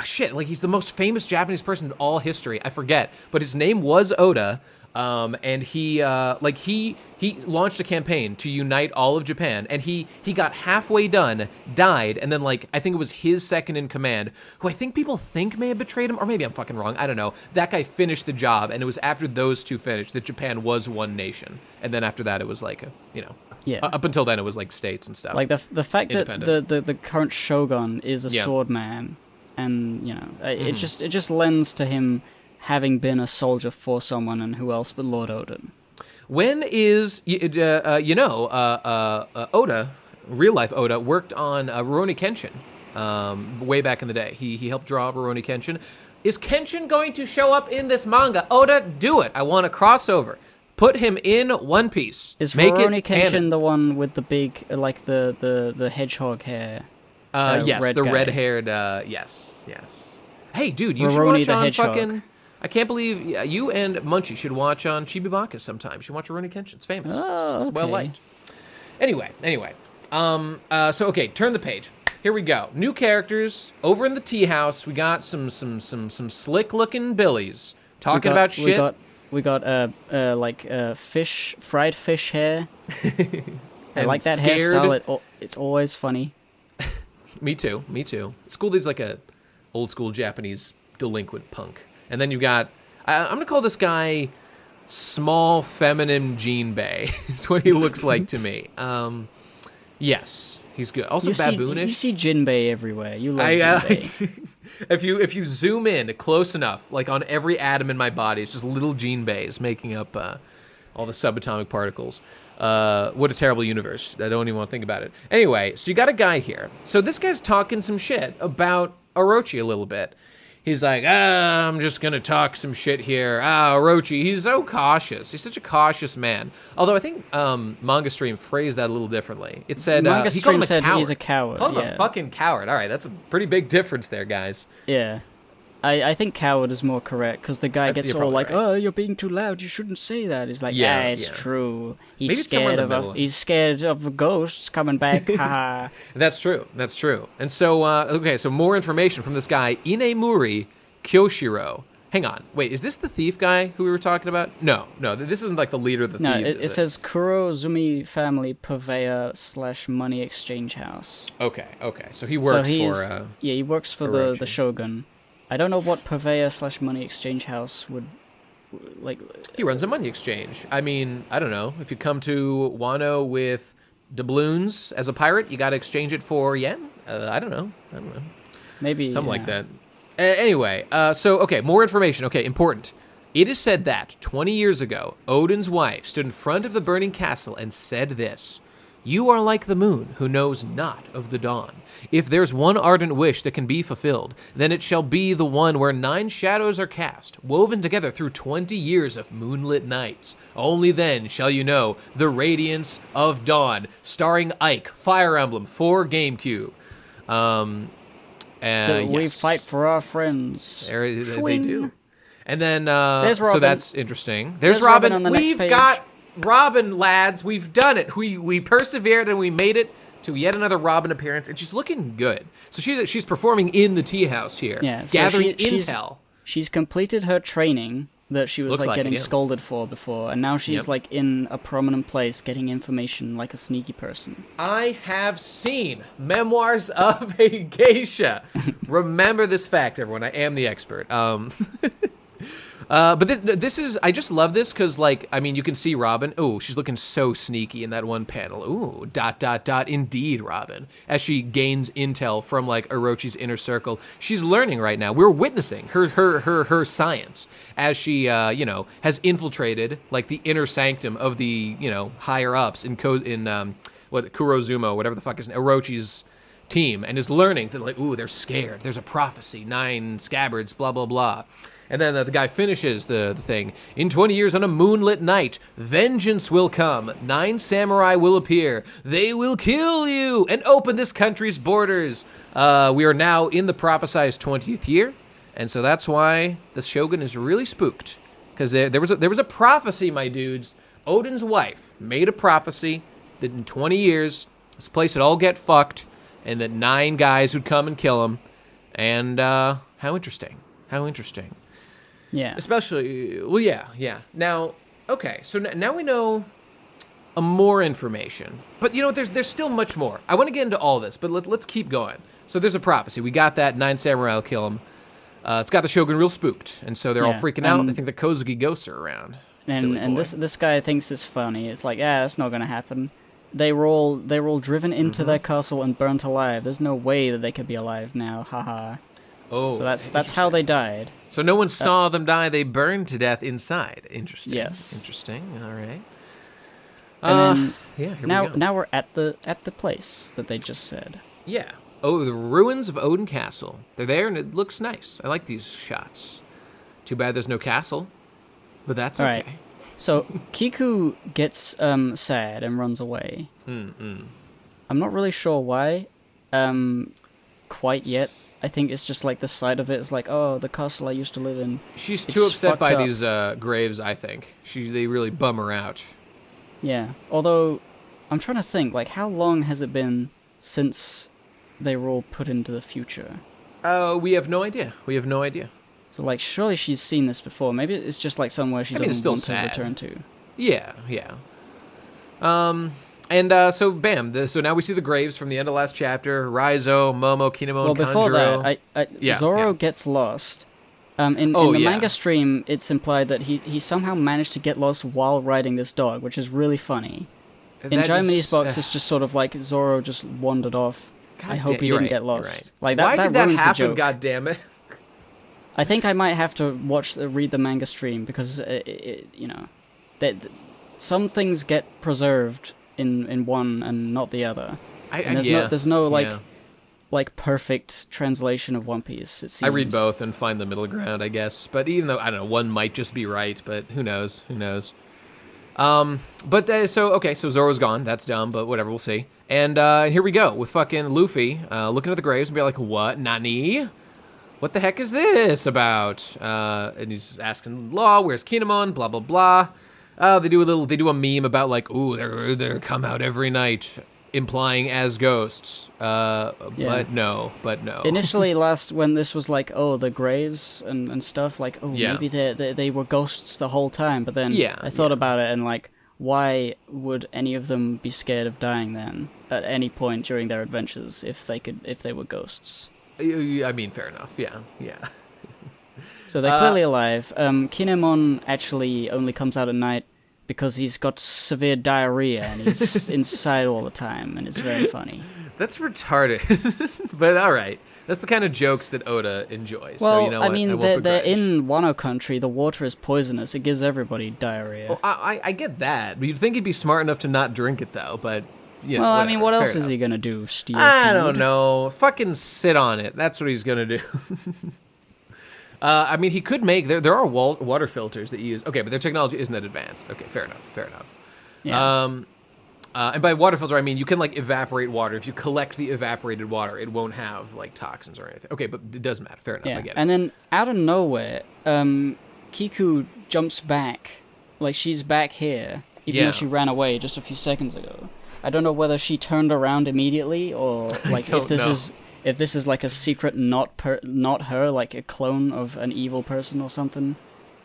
Shit, like he's the most famous Japanese person in all history. I forget, but his name was Oda. And he launched a campaign to unite all of Japan, and he got halfway done, died, and then like I think it was his second in command, who I think people think may have betrayed him, or maybe I'm fucking wrong. I don't know. That guy finished the job, and it was after those two finished that Japan was one nation, and then after that it was like up until then it was like states and stuff. Like the fact that the current shogun is a sword man, and it just lends to him having been a soldier for someone, and who else but Lord Odin. When is, Oda, real life Oda, worked on Rurouni Kenshin way back in the day. He helped draw Rurouni Kenshin. Is Kenshin going to show up in this manga? Oda, do it. I want a crossover. Put him in One Piece. Is Rurouni Kenshin the one with the big, like the hedgehog hair? Yes, the red-haired, yes. Hey, dude, you Rurouni should watch on hedgehog. fucking... I can't believe you and Munchie should watch on Chibi-Baka sometime. You should watch Rurouni Kenshin. It's famous. Oh, it's well liked. Anyway. So okay, turn the page. Here we go. New characters over in the tea house. We got some slick looking billies talking about shit. We got fried fish hair. I like that hairstyle. It's always funny. Me too. It's cool. He's like a old school Japanese delinquent punk. And then you got, I'm going to call this guy small feminine Jinbei. Is what he looks like to me. Yes, he's good. Also baboonish. You see Jinbei everywhere. You love Jinbei. If you zoom in close enough, like on every atom in my body, it's just little Jinbeis making up all the subatomic particles. What a terrible universe. I don't even want to think about it. Anyway, so you got a guy here. So this guy's talking some shit about Orochi a little bit. He's like, I'm just going to talk some shit here. Orochi, he's so cautious. He's such a cautious man. Although I think Manga Stream phrased that a little differently. It said, Manga he called him Stream a said coward. he's a coward. Called him a fucking coward. All right, that's a pretty big difference there, guys. Yeah. I think coward is more correct, because the guy gets all like, oh, you're being too loud, you shouldn't say that. It's like, it's true. He's scared of ghosts coming back. Haha. That's true. And so, so more information from this guy, Inemuri Kyoshiro. Hang on. Wait, is this the thief guy who we were talking about? No, this isn't like the leader of the thieves. No, it says Kurozumi family purveyor / money exchange house. Okay. So he works for... he works for the shogun. I don't know what purveyor / money exchange house would like He runs a money exchange. I mean, I don't know. If you come to Wano with doubloons as a pirate, you got to exchange it for yen? I don't know. maybe Something like that. Anyway, okay, more information. Okay, important. It is said that 20 years ago, Odin's wife stood in front of the burning castle and said this: "You are like the moon, who knows not of the dawn. If there's one ardent wish that can be fulfilled, then it shall be the one where 9 shadows are cast, woven together through 20 years of moonlit nights. Only then shall you know the radiance of dawn." Starring Ike, Fire Emblem for GameCube. We fight for our friends. They do. And then, There's Robin. So that's interesting. There's Robin. On the next We've page. got Robin, lads. We've done it. We persevered and we made it to yet another Robin appearance, and she's looking good. So she's performing in the tea house here, gathering intel. She's completed her training that she was Looks like getting it, yeah. scolded for before, and now she's like in a prominent place getting information like a sneaky person. I have seen Memoirs of a Geisha. Remember this fact, everyone. I am the expert. But this is, I just love this because, like, I mean, you can see Robin. Oh, she's looking so sneaky in that one panel. Ooh, ... Indeed, Robin. As she gains intel from, like, Orochi's inner circle. She's learning right now. We're witnessing her science as she, has infiltrated, like, the inner sanctum of the, higher ups in Kurozumo, whatever the fuck is Orochi's team, and is learning that, like, ooh, they're scared. There's a prophecy, 9 scabbards, blah, blah, blah. And then the guy finishes the thing. "In 20 years on a moonlit night, vengeance will come. 9 samurai will appear. They will kill you and open this country's borders." We are now in the prophesized 20th year, and so that's why the Shogun is really spooked. Because there was a prophecy, my dudes. Odin's wife made a prophecy that in 20 years, this place would all get fucked, and that 9 guys would come and kill him. And how interesting. How interesting. Yeah. Especially, well, yeah. Now, okay, so now we know more information. But, there's still much more. I want to get into all this, but let's keep going. So there's a prophecy. We got that. 9 samurai will kill him. It's got the Shogun real spooked, and so they're all freaking out. They think the Kozuki ghosts are around. And this guy thinks it's funny. It's like, that's not going to happen. They were all driven into their castle and burnt alive. There's no way that they could be alive now. Haha. Oh, so that's how they died. So no one saw them die; they burned to death inside. Interesting. Yes. Interesting. All right. And here we now go. now we're at the place that they just said. Yeah. Oh, the ruins of Odin Castle. They're there, and it looks nice. I like these shots. Too bad there's no castle, but that's okay. Right. So Kiku gets sad and runs away. Mm-mm. I'm not really sure why. Quite yet. I think it's just like the side of it is like, oh, the castle I used to live in. She's too upset by up. these graves, I think. They really bum her out. Yeah. Although, I'm trying to think, like, how long has it been since they were all put into the future? We have no idea. So, like, surely she's seen this before. Maybe it's just like somewhere she doesn't want to return to. Yeah. And so, bam. So now we see the graves from the end of last chapter. Raizo, Momo, Kinemon, Well, before Kanjuro. that, Zoro gets lost. In the manga stream, it's implied that he somehow managed to get lost while riding this dog, which is really funny. In Japanese box, it's just sort of like Zoro just wandered off. I hope he didn't get lost. Right. Like that. Why that did that ruins the happen? joke. God damn it! I think I might have to read the manga stream because that some things get preserved in one and not the other. There's no like perfect translation of One Piece. It seems. I read both and find the middle ground, I guess. But even though I don't know, one might just be right, but who knows? So Zoro's gone. That's dumb, but whatever. We'll see. And here we go with fucking Luffy looking at the graves and be like, "What, Nani? What the heck is this about?" And he's asking Law, "Where's Kinemon?" Blah blah blah. They do a meme about like, "Ooh, they're come out every night," implying as ghosts. But no. Initially, when this was like, oh, the graves and stuff, like, oh, maybe they were ghosts the whole time. But then I thought about it and like, why would any of them be scared of dying then at any point during their adventures if they were ghosts? I mean, fair enough. Yeah. So they're clearly alive. Kinemon actually only comes out at night because he's got severe diarrhea and he's inside all the time, and it's very funny. That's retarded, but all right. That's the kind of jokes that Oda enjoys. Well, so you know what? I mean, they're in Wano country. The water is poisonous. It gives everybody diarrhea. Well, I get that, but you'd think he'd be smart enough to not drink it, though. But you know, well, whatever. I mean, what else Fair is he enough. gonna do? Steal? I food? don't know. Fucking sit on it. That's what he's gonna do. I mean, he could make there are water filters that you use. Okay, but their technology isn't that advanced. Okay, fair enough. Fair enough. Yeah. And by water filter, I mean you can like evaporate water. If you collect the evaporated water, it won't have like toxins or anything. Okay, but it doesn't matter. Fair enough. I get it. And then out of nowhere, Kiku jumps back, like she's back here, even though she ran away just a few seconds ago. I don't know whether she turned around immediately or like if this is like a secret not her, like a clone of an evil person or something.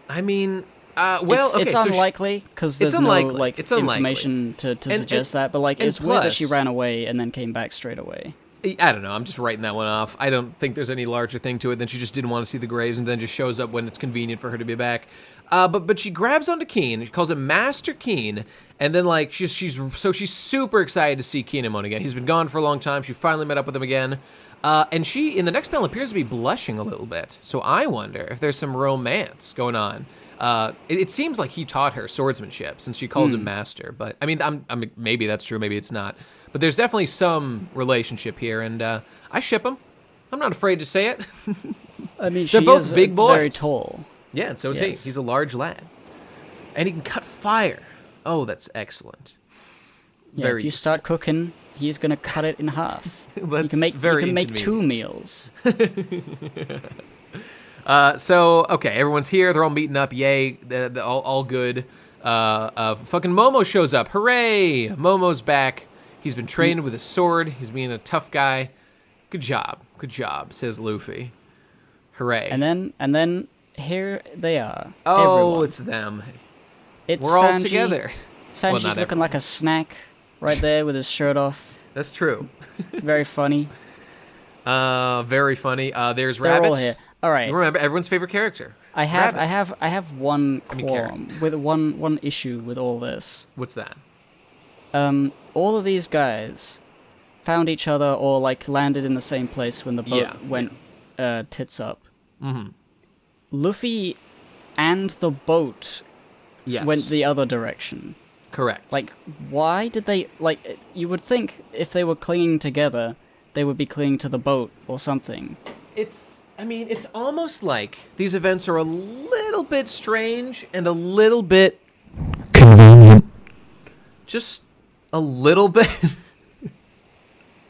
I mean. Well, it's unlikely because there's no like information to suggest that, but like it's weird that she ran away and then came back straight away. I don't know. I'm just writing that one off. I don't think there's any larger thing to it than she just didn't want to see the graves and then just shows up when it's convenient for her to be back. But she grabs onto Keen. She calls him Master Keen, and then like she's super excited to see Kinemon again. He's been gone for a long time. She finally met up with him again. And she in the next panel appears to be blushing a little bit. So I wonder if there's some romance going on. It seems like he taught her swordsmanship since she calls him master. But I mean, I'm maybe that's true, maybe it's not. But there's definitely some relationship here, and I ship them. I'm not afraid to say it. I mean, they're both big boys, very tall. Yeah, and so is he. He's a large lad, and he can cut fire. Oh, that's excellent. Yeah, if you start cooking, he's gonna cut it in half. That's you can make 2 meals. So, okay, everyone's here. They're all meeting up. Yay. They're all good. Fucking Momo shows up. Hooray! Momo's back. He's been trained with a sword. He's being a tough guy. Good job, says Luffy. Hooray. And then here they are. Oh, everyone. It's them. We're all Sanji. together. Sanji's looking everyone. like a snack right there with his shirt off. That's true. Very funny. Very funny. There's They're Rabbit. all here. All right. Remember everyone's favorite character. I have one qualm with one issue with all this. What's that? All of these guys found each other or like landed in the same place when the boat went tits up. Mm-hmm. Luffy and the boat went the other direction. Correct. Like, why did they like? You would think if they were clinging together, they would be clinging to the boat or something. I mean, it's almost like these events are a little bit strange and a little bit convenient. Just a little bit.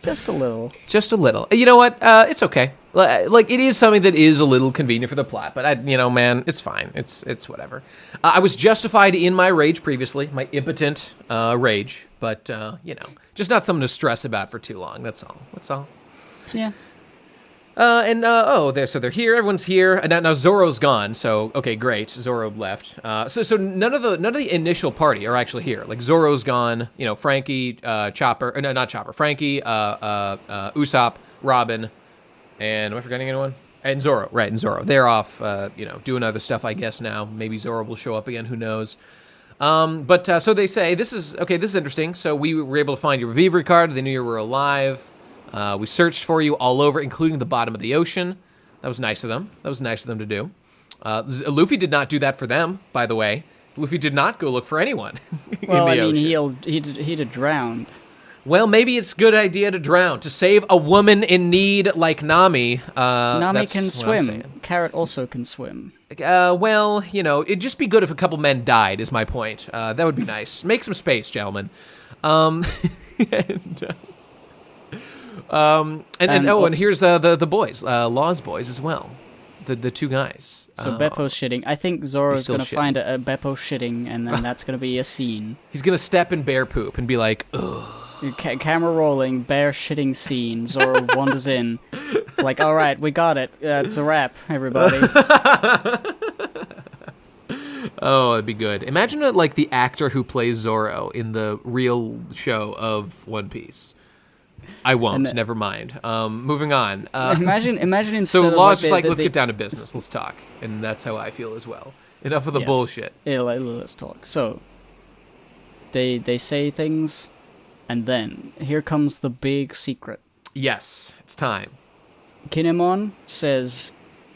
Just a little. Just a little. You know what? It's okay. Like, it is something that is a little convenient for the plot, but man, it's fine. It's whatever. I was justified in my rage previously, my impotent rage, but just not something to stress about for too long. That's all. Yeah. So they're here. Everyone's here. Now Zoro's gone. So okay, great. Zoro left. So none of the initial party are actually here. Like Zoro's gone. Frankie, Chopper. No, not Chopper. Frankie, Usopp, Robin, and am I forgetting anyone? And Zoro, right? And Zoro. They're off. Doing other stuff. I guess now. Maybe Zoro will show up again. Who knows? So they say this is interesting. So we were able to find your Beaver card. They knew you were alive. We searched for you all over, including the bottom of the ocean. That was nice of them. To do. Luffy did not do that for them, by the way. Luffy did not go look for anyone in the ocean. He'd have drowned. Well, maybe it's a good idea to drown, to save a woman in need like Nami. Nami can swim. Carrot also can swim. It'd just be good if a couple men died, is my point. That would be nice. Make some space, gentlemen. And here's the boys, Law's boys as well, the 2 guys. So Beppo's shitting. I think Zoro's gonna find a Beppo shitting, and then that's gonna be a scene. He's gonna step in bear poop and be like, ugh. Camera rolling, bear shitting scene. Zoro wanders in. It's like, all right, we got it. It's a wrap, everybody. Oh, it'd be good. Imagine the actor who plays Zoro in the real show of One Piece. I won't. And Never mind. Moving on. Imagine instead So of Law's just like, let's get down to business. Let's talk. And that's how I feel as well. Enough of the Yes. bullshit. Yeah, let's talk. So, they say things, and then here comes the big secret. Yes, it's time. Kinemon says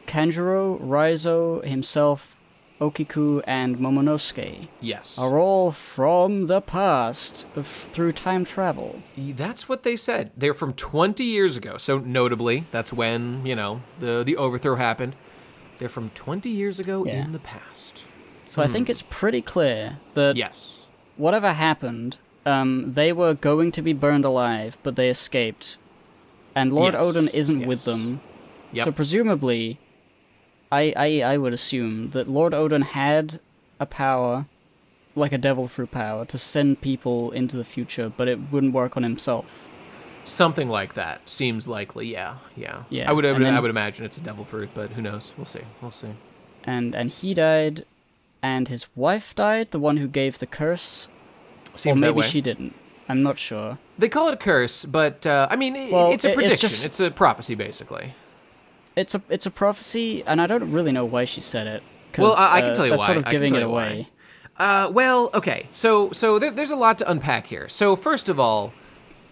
Kanjuro, Raizo, himself, Okiku, and Momonosuke Yes. are all from the past through time travel. That's what they said. They're from 20 years ago. So notably, that's when, the overthrow happened. They're from 20 years ago in the past. So I think it's pretty clear that Yes. whatever happened, they were going to be burned alive, but they escaped. And Lord Yes, Odin isn't yes. with them. Yep. So presumably, I would assume that Lord Odin had a power, like a devil fruit power, to send people into the future, but it wouldn't work on himself. Something like that seems likely. Yeah. Yeah, I would and then- imagine it's a devil fruit, but who knows? We'll see. And he died, and his wife died, the one who gave the curse. Seems or that maybe way. she didn't. I'm not sure. They call it a curse, but Well, it's a it's prediction. just- It's a prophecy, basically. It's a prophecy, and I don't really know why she said it. 'Cause, Well, I can tell you that's why. sort of I can giving tell it you why. away. Well, okay. So there's a lot to unpack here. So first of all,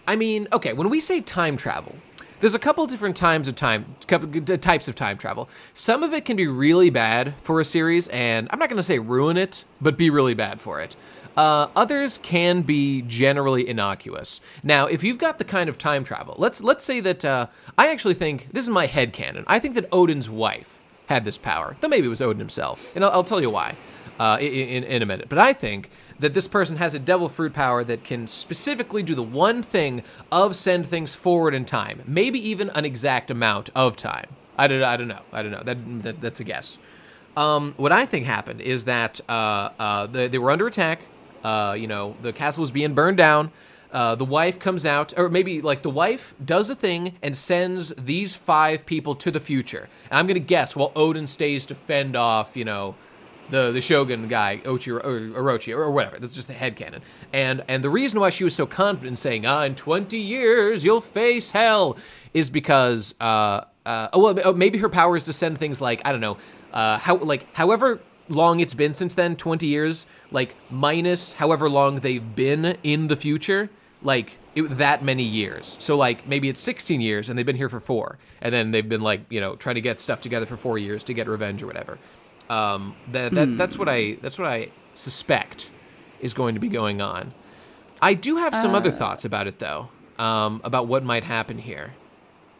okay, when we say time travel, there's a couple different types of time travel. Some of it can be really bad for a series, and I'm not going to say ruin it, but be really bad for it. Others can be generally innocuous. Now, if you've got the kind of time travel, let's say that I actually think, this is my headcanon, I think that Odin's wife had this power. Though maybe it was Odin himself, and I'll tell you why in a minute. But I think that this person has a devil fruit power that can specifically do the one thing of send things forward in time, maybe even an exact amount of time. I don't know. That's a guess. What I think happened is that they were under attack. The castle was being burned down. The wife comes out, or maybe like the wife does a thing and sends these 5 people to the future. And I'm gonna guess while Odin stays to fend off, the Shogun guy, Orochi, or whatever. That's just a headcanon. And the reason why she was so confident in saying, in 20 years you'll face hell, is because maybe her power is to send things like, I don't know, however long it's been since then, 20 years, like minus however long they've been in the future, like that many years. So like maybe it's 16 years and they've been here for 4, and then they've been like, trying to get stuff together for 4 years to get revenge or whatever. That's what I suspect is going to be going on. I do have some other thoughts about it though, about what might happen here.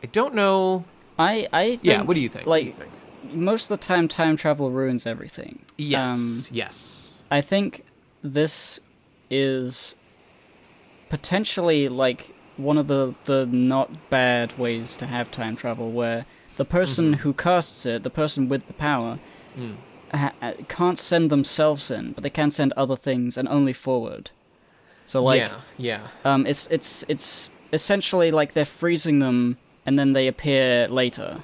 I don't know. I think, Yeah, what do you think? Like, what do you think? most of the time travel ruins everything. Yes. I think this is potentially like one of the not bad ways to have time travel, where the person who casts it, the person with the power, can't send themselves in, but they can send other things and only forward. So like, it's essentially like they're freezing them and then they appear later.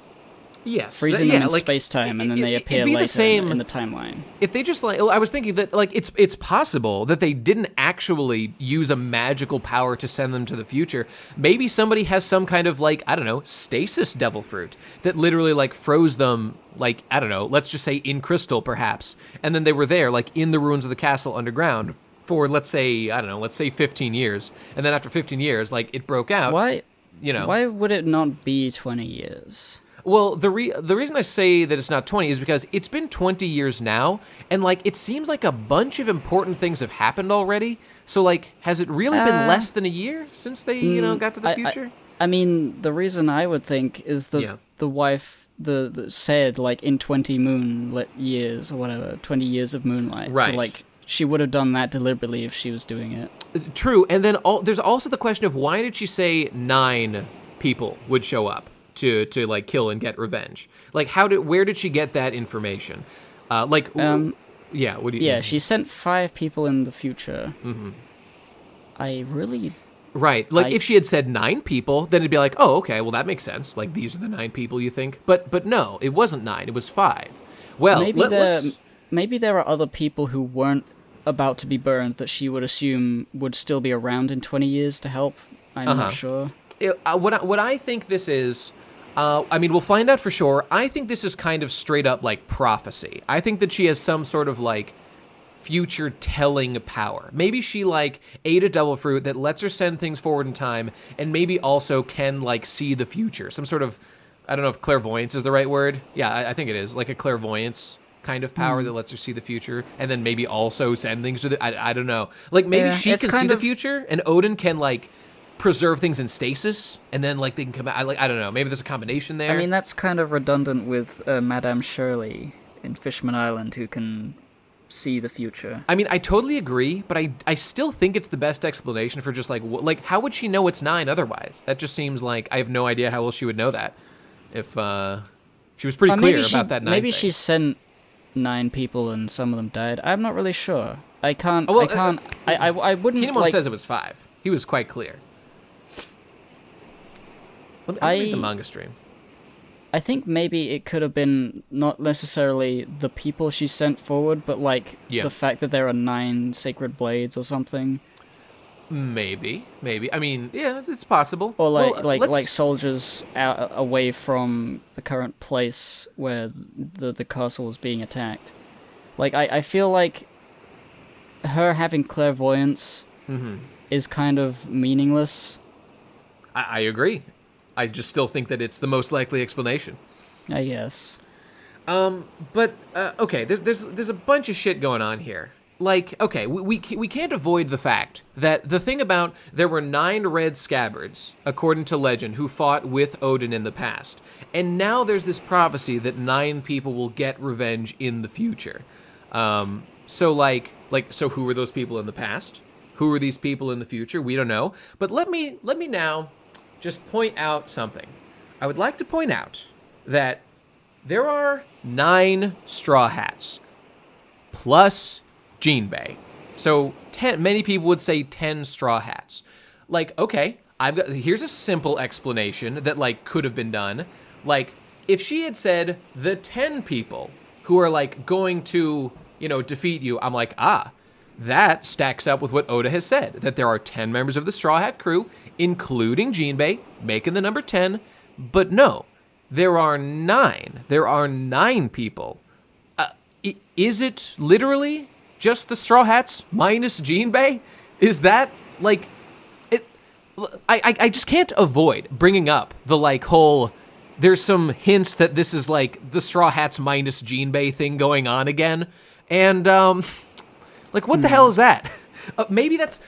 Yes, Freezing them in space-time, and then they appear later same in the timeline. If they just I was thinking that it's possible that they didn't actually use a magical power to send them to the future. Maybe somebody has some kind of I don't know, stasis devil fruit that literally froze them, I don't know, let's just say in crystal perhaps, and then they were there in the ruins of the castle underground for let's say 15 years, and then after 15 years it broke out. Why would it not be 20 years? Well, the reason I say that it's not 20 is because it's been 20 years now, and it seems like a bunch of important things have happened already. So has it really been less than a year since they got to the future? I mean, the reason I would think is the wife the said in 20 moonlit years or whatever, 20 years of moonlight. Right. So she would have done that deliberately if she was doing it. True, and then there's also the question of why did she say 9 people would show up to kill and get revenge? Where did she get that information? What do you she sent 5 people in the future. I really... Right, if she had said 9 people, then it'd be oh, okay, well that makes sense. These are the 9 people you think. But no, it wasn't 9, it was 5. Well, maybe there are other people who weren't about to be burned that she would assume would still be around in 20 years to help. I'm not sure. What I think this is, I mean, we'll find out for sure. I think this is kind of straight up like prophecy. I think that she has some sort of like future telling power. Maybe she like ate a devil fruit that lets her send things forward in time, and maybe also can like see the future. Some sort of, I don't know if clairvoyance is the right word. Yeah, I think it is, like a clairvoyance kind of power that lets her see the future, and then maybe also send things to the. I don't know. Like maybe she can see the future, and Odin can like preserve things in stasis, and then like they can come out. I don't know. Maybe there's a combination there. I mean, that's kind of redundant with Madame Shirley in Fishman Island, who can see the future. I mean, I totally agree, but I still think it's the best explanation for just like how would she know it's 9 otherwise? That just seems like I have no idea how else she would know that. If she was pretty clear about that 9 maybe thing. she sent 9 people and some of them died. I'm not really sure. I can't. I wouldn't. Kinemon says it was 5. He was quite clear. Let me read the manga stream. I think maybe it could have been not necessarily the people she sent forward, but like the fact that there are 9 sacred blades or something. Maybe. I mean, yeah, it's possible. Or like soldiers out away from the current place where the castle was being attacked. Like I feel like her having clairvoyance is kind of meaningless. I agree. I just still think that it's the most likely explanation. I guess. But okay, there's a bunch of shit going on here. Like, okay, we can't avoid the fact that the thing about there were 9 red scabbards, according to legend, who fought with Odin in the past. And now there's this prophecy that 9 people will get revenge in the future. So who were those people in the past? Who are these people in the future? We don't know. But let me now just point out something. I would like to point out that there are 9 Straw Hats plus Jinbei. So many people would say 10 Straw Hats. Like, okay, here's a simple explanation that like could have been done. Like, if she had said the 10 people who are like going to, defeat you, I'm like, that stacks up with what Oda has said, that there are 10 members of the Straw Hat crew, including Jinbei, making the number 10. But no, there are 9. There are 9 people. Is it literally just the Straw Hats minus Jinbei? Is that, like... I just can't avoid bringing up the, like, whole... There's some hints that this is, like, the Straw Hats minus Jinbei thing going on again. And, like, what the hell is that? Maybe it's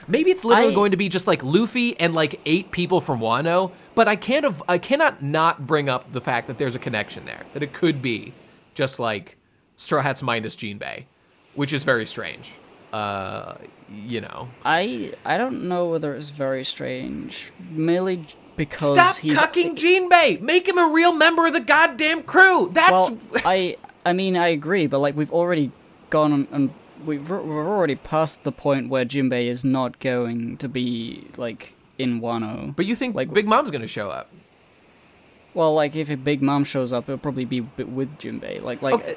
literally going to be just like Luffy and like 8 people from Wano, but I cannot not bring up the fact that there's a connection there, that it could be just like Straw Hats minus Jinbei, which is very strange. I don't know whether it's very strange, merely because Stop cucking Jinbei! Make him a real member of the goddamn crew! Well, I mean, I agree, but like we've already gone and we're already past the point where Jinbei is not going to be, like, in Wano. But you think, like, Big Mom's gonna show up? Well, like, if a Big Mom shows up, it'll probably be with Jinbei. Okay.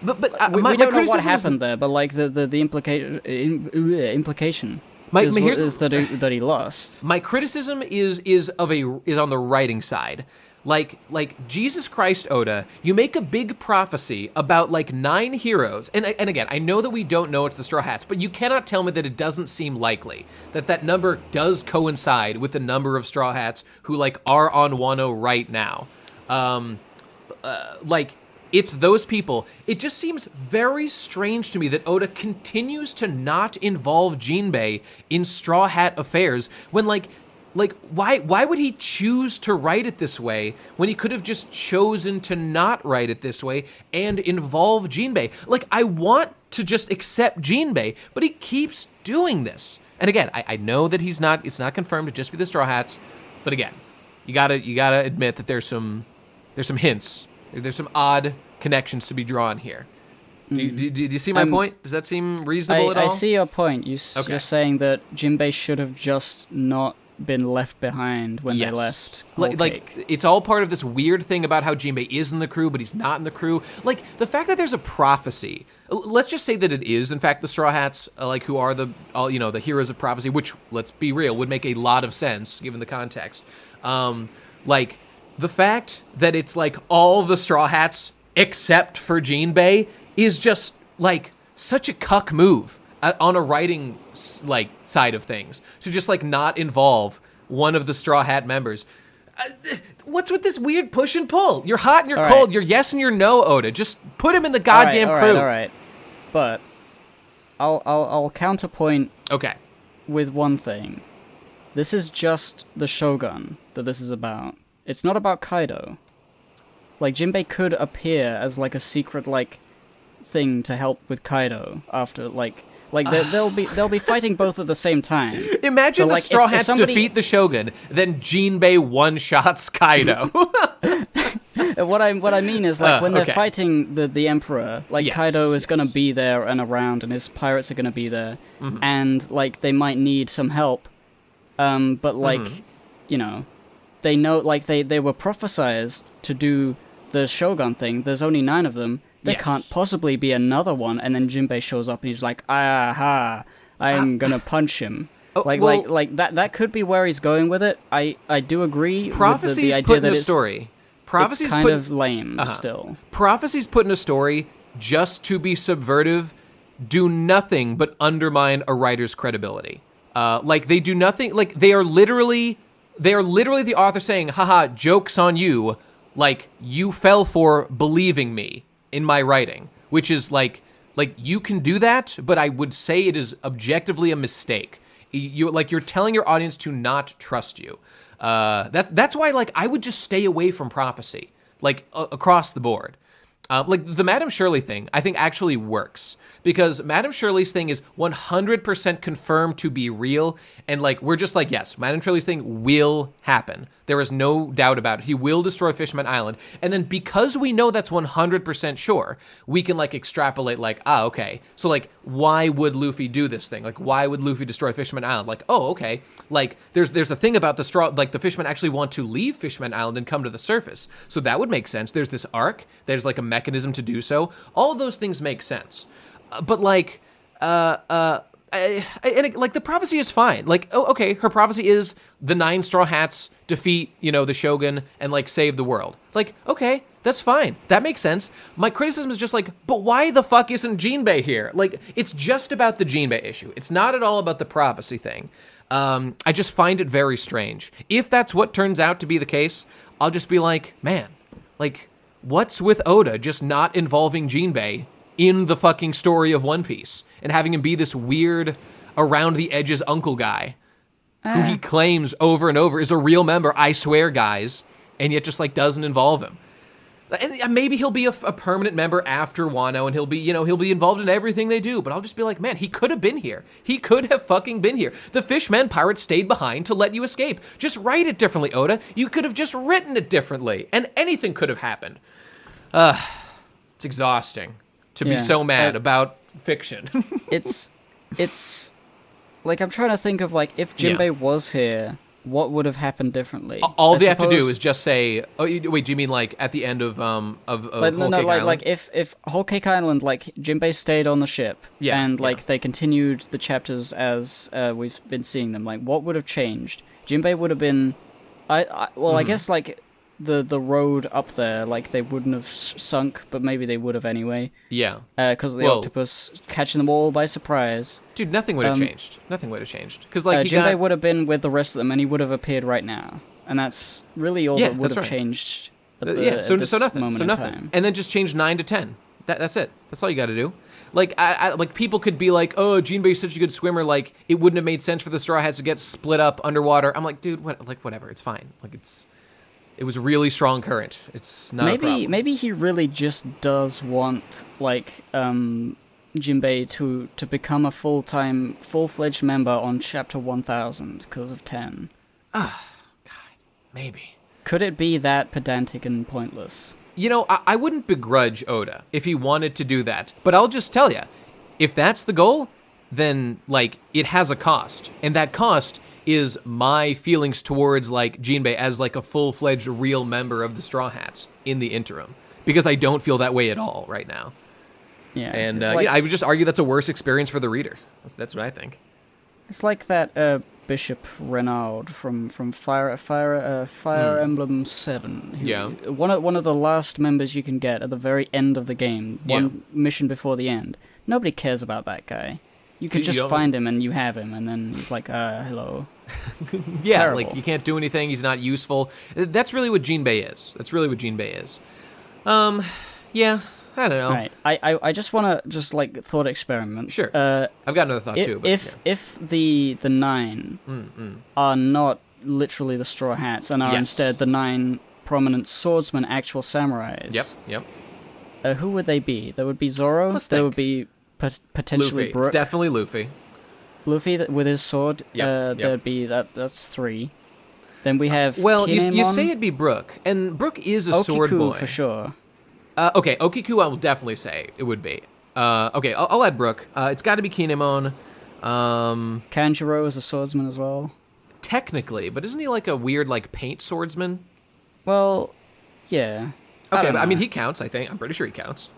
But we don't know what happened there, but, like, the implication is that he lost. My criticism is on the writing side. Like Jesus Christ, Oda, you make a big prophecy about like 9 heroes, and again, I know that we don't know it's the Straw Hats, but you cannot tell me that it doesn't seem likely that number does coincide with the number of Straw Hats who like are on Wano right now. Like it's those people. It just seems very strange to me that Oda continues to not involve Jinbei in Straw Hat affairs when why would he choose to write it this way when he could have just chosen to not write it this way and involve Jinbei? Like, I want to just accept Jinbei, but he keeps doing this. And again, I know that it's not confirmed to just be the Straw Hats, but again, you gotta admit that there's some hints. There's some odd connections to be drawn here. Do you see my point? Does that seem reasonable at all? I see your point. You're saying that Jinbei should have just not been left behind when they left Whole like it's all part of this weird thing about how Jinbei is in the crew, but he's not in the crew. Like, the fact that there's a prophecy. Let's just say that it is, in fact, the Straw Hats, like, who are the heroes of prophecy, which, let's be real, would make a lot of sense, given the context. Like, the fact that it's, like, all the Straw Hats except for Jinbei is just, like, such a cuck move on a writing, like, side of things. To just, like, not involve one of the Straw Hat members. What's with this weird push and pull? You're hot and you're cold. You're yes and you're no, Oda. Just put him in the goddamn crew. All right. But I'll counterpoint. Okay. With one thing. This is just the Shogun that this is about. It's not about Kaido. Like, Jinbei could appear as, like, a secret, like, thing to help with Kaido after, like they'll be fighting both at the same time. Imagine the Straw Hats defeat the Shogun, then Jinbei one-shots Kaido. What I mean is, like, when they're fighting the Emperor, like, Kaido is gonna be there and around, and his pirates are gonna be there, and, like, they might need some help, but, like, you know, they know, like, they were prophesized to do the Shogun thing. There's only 9 of them. There can't possibly be another one, and then Jinbei shows up and he's like, aha, I'm gonna punch him. Like that could be where he's going with it. I do agree with the idea that it's kind of lame still. Prophecy's put in a story just to be subversive, do nothing but undermine a writer's credibility. Like, they do nothing, like, they are literally the author saying, haha, joke's on you, like, you fell for believing me in my writing, which is like you can do that, but I would say it is objectively a mistake. You're telling your audience to not trust you. That's why, like, I would just stay away from prophecy, like, across the board. Like, the Madame Shirley thing, I think, actually works. Because Madame Shirley's thing is 100% confirmed to be real. And, like, we're just like, yes, Madame Shirley's thing will happen. There is no doubt about it. He will destroy Fishman Island. And then because we know that's 100% sure, we can, like, extrapolate, like, okay. So, like, why would Luffy do this thing? Like, why would Luffy destroy Fishman Island? Like, okay. Like, there's a thing about the straw, like, the fishmen actually want to leave Fishman Island and come to the surface. So that would make sense. There's this arc. There's, like, a mechanism to do so. All of those things make sense. But, like, like, the prophecy is fine. Like, okay, her prophecy is the 9 Straw Hats defeat, the Shogun and, like, save the world. Like, okay, that's fine. That makes sense. My criticism is just like, but why the fuck isn't Jinbei here? Like, it's just about the Jinbei issue. It's not at all about the prophecy thing. I just find it very strange. If that's what turns out to be the case, I'll just be like, man, like, what's with Oda just not involving Jinbei in the fucking story of One Piece and having him be this weird around the edges uncle guy who he claims over and over is a real member, I swear, guys, and yet just, like, doesn't involve him. And maybe he'll be a permanent member after Wano, and he'll be involved in everything they do, but I'll just be like, man, he could have been here. He could have fucking been here. The Fishmen pirates stayed behind to let you escape. Just write it differently, Oda. You could have just written it differently, and anything could have happened. It's exhausting to be so mad about fiction. it's like, I'm trying to think of, like, if Jinbei was here, what would have happened differently? All they have to do is just say, wait, do you mean, like, at the end of like, Whole Cake Island? Like, if Whole Cake Island, like, Jinbei stayed on the ship, and, like, they continued the chapters as we've been seeing them, like, what would have changed? Jinbei would have been, I guess, like, the road up there, like, they wouldn't have sunk, but maybe they would have anyway. Yeah. Because of the octopus catching them all by surprise. Dude, nothing would have changed. Nothing would have changed. Because, like, Jinbei would have been with the rest of them, and he would have appeared right now. And that's really all that would have changed at this moment in time. And then just change 9 to 10. That's it. That's all you got to do. Like, like, people could be like, oh, Jinbei's such a good swimmer, like, it wouldn't have made sense for the Straw Hats to get split up underwater. I'm like, dude, whatever, it's fine. Like, it was a really strong current. It's not a problem. Maybe he really just does want, like, Jinbei to become a full-fledged member on Chapter 1000 because of 10. God, maybe. Could it be that pedantic and pointless? I wouldn't begrudge Oda if he wanted to do that. But I'll just tell you, if that's the goal, then, like, it has a cost. And that cost is my feelings towards like Jinbei as like a full-fledged real member of the Straw Hats in the interim, because I don't feel that way at all right now. Yeah, And like, I would just argue that's a worse experience for the reader. That's what I think. It's like that Bishop Renaud from Fire Emblem 7. One of the last members you can get at the very end of the game, one mission before the end. Nobody cares about that guy. You could just find him and you have him, and then he's like, hello. Yeah, Terrible. like you can't do anything. He's not useful. That's really what Jinbei is. Yeah, I don't know. Right. I just want to thought experiment. Sure. I've got another thought too. But, if the 9 are not literally the Straw Hats and are instead the 9 prominent swordsmen, actual samurais. Yep. Who would they be? There would be Zoro. There would be potentially Luffy. Brook. It's definitely Luffy. Luffy with his sword. There'd be that's 3. Then we have you say it'd be Brook, and Brook is a sword boy for sure. Okay, Okiku I will definitely say it would be. Okay, I'll add Brook. It's got to be Kinemon. Kanjuro is a swordsman as well. Technically, but isn't he like a weird like paint swordsman? Well, yeah. Okay, but I mean he counts. I think I'm pretty sure he counts.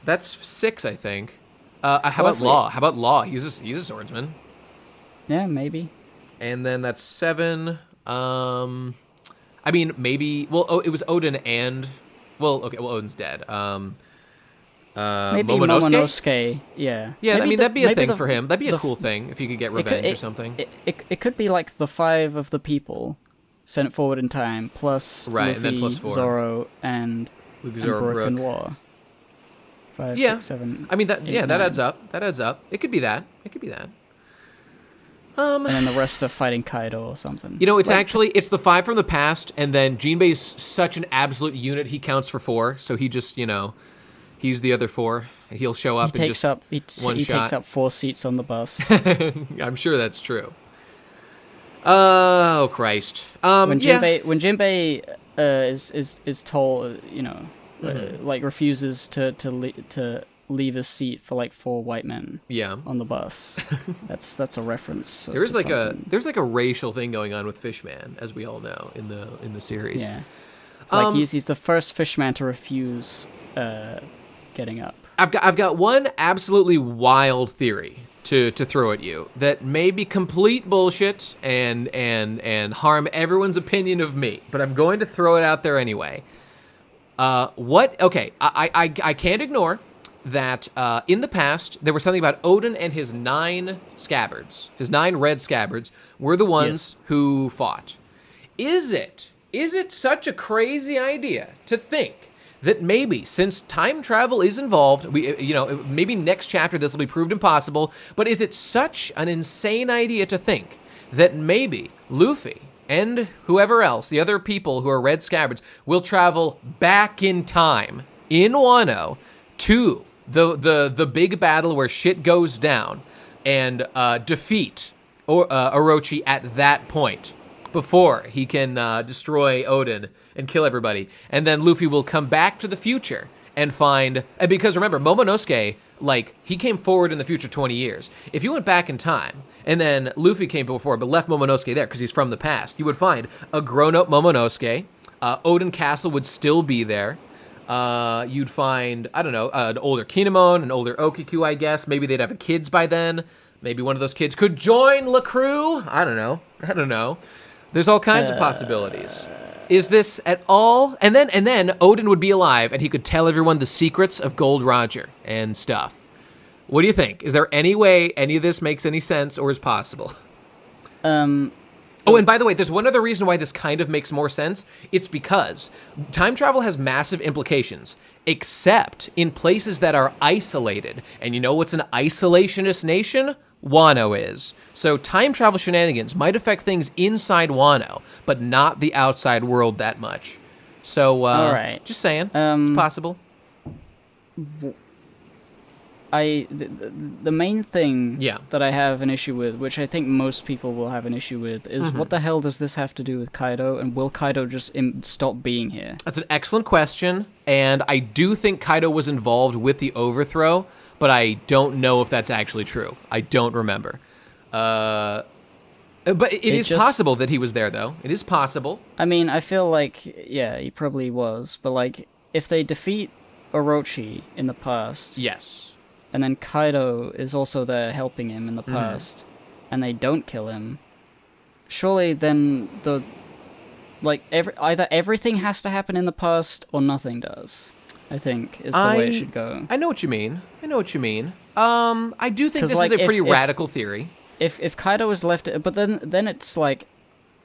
That's 6, I think. How about Law? How about Law? He's a swordsman. Yeah, maybe. And then that's 7. I mean, maybe. Well, it was Odin and. Well, okay. Well, Odin's dead. Maybe Momonosuke. Yeah. Yeah, maybe I mean that'd be a thing for him. That'd be a cool thing if you could get revenge or something. It could be like the 5 of the people sent forward in time plus Luffy, and then plus 4. Zoro, and Luffy, Zoro, Brook and Brook. Law. 5, Yeah. 6, 7. I mean that. 8, Yeah, 9. that adds up. It could be that. And then the rest are fighting Kaido or something. You know, it's the 5 from the past, and then Jinbei's such an absolute unit. He counts for 4, so he just he's the other 4. He'll show up he and just one he shot. takes up 4 seats on the bus. I'm sure that's true. Oh Christ! When Jinbei is told, like refuses to leave his seat for like 4 white men. Yeah. On the bus. That's a reference. There's like a racial thing going on with Fishman, as we all know in the series. Yeah. It's like he's the first fishman to refuse getting up. I've got one absolutely wild theory to throw at you that may be complete bullshit and harm everyone's opinion of me, but I'm going to throw it out there anyway. Okay, I can't ignore that in the past there was something about Odin and his 9 scabbards. His 9 red scabbards were the ones who fought. Is it such a crazy idea to think that maybe, since time travel is involved, maybe next chapter this will be proved impossible, but is it such an insane idea to think that maybe Luffy and whoever else, the other people who are red scabbards, will travel back in time in Wano to the big battle where shit goes down and defeat Orochi at that point before he can destroy Odin and kill everybody, and then Luffy will come back to the future and because remember, Momonosuke, like, he came forward in the future 20 years. If you went back in time and then Luffy came before but left Momonosuke there because he's from the past, you would find a grown-up Momonosuke. Odin Castle would still be there. You'd find, I don't know, an older Kinemon, an older Okiku, I guess. Maybe they'd have kids by then. Maybe one of those kids could join La Crew. I don't know. There's all kinds of possibilities. Is this at all? And then Odin would be alive, and he could tell everyone the secrets of Gold Roger and stuff. What do you think? Is there any way any of this makes any sense or is possible? Oh, and by the way, there's one other reason why this kind of makes more sense. It's because time travel has massive implications, except in places that are isolated. And you know what's an isolationist nation? Wano is. So time travel shenanigans might affect things inside Wano, but not the outside world that much. So, all right. Just saying, it's possible. The main thing that I have an issue with, which I think most people will have an issue with, is what the hell does this have to do with Kaido, and will Kaido just stop being here? That's an excellent question, and I do think Kaido was involved with the overthrow, but I don't know if that's actually true. I don't remember. But it is just- possible that he was there, though. It is possible. I mean, I feel like, yeah, he probably was, but like, if they defeat Orochi in the past, Yes. and then Kaido is also there helping him in the past, and they don't kill him, surely then either everything has to happen in the past or nothing does. I think is the way it should go. I know what you mean. I do think 'Cause, this like, is a pretty if- radical theory. If Kaido was left, but then it's like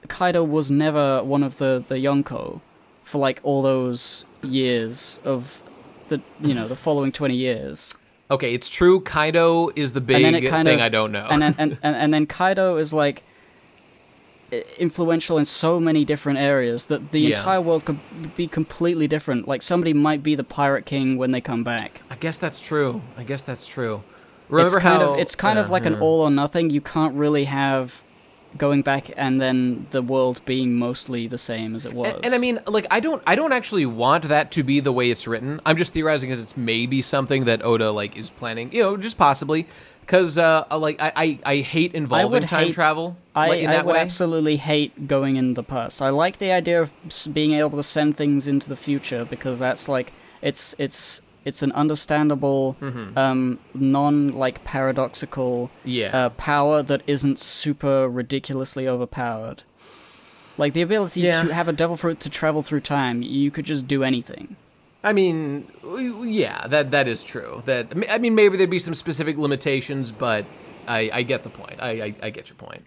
Kaido was never one of the Yonko for like all those years of the the following 20 years. Okay, it's true. Kaido is the big thing I don't know. And then Kaido is like influential in so many different areas that the entire world could be completely different. Like somebody might be the Pirate King when they come back. I guess that's true. Remember it's kind of like an all or nothing. You can't really have going back and then the world being mostly the same as it was. And I mean, like, I don't actually want that to be the way it's written. I'm just theorizing as it's maybe something that Oda like is planning, just possibly. Because I hate involving time travel in that I would way. absolutely hate going in the past. I like the idea of being able to send things into the future because that's like it's an understandable, non like paradoxical power that isn't super ridiculously overpowered. Like the ability to have a devil fruit to travel through time, you could just do anything. I mean, yeah, that is true. I mean, maybe there'd be some specific limitations, but I get the point. I get your point.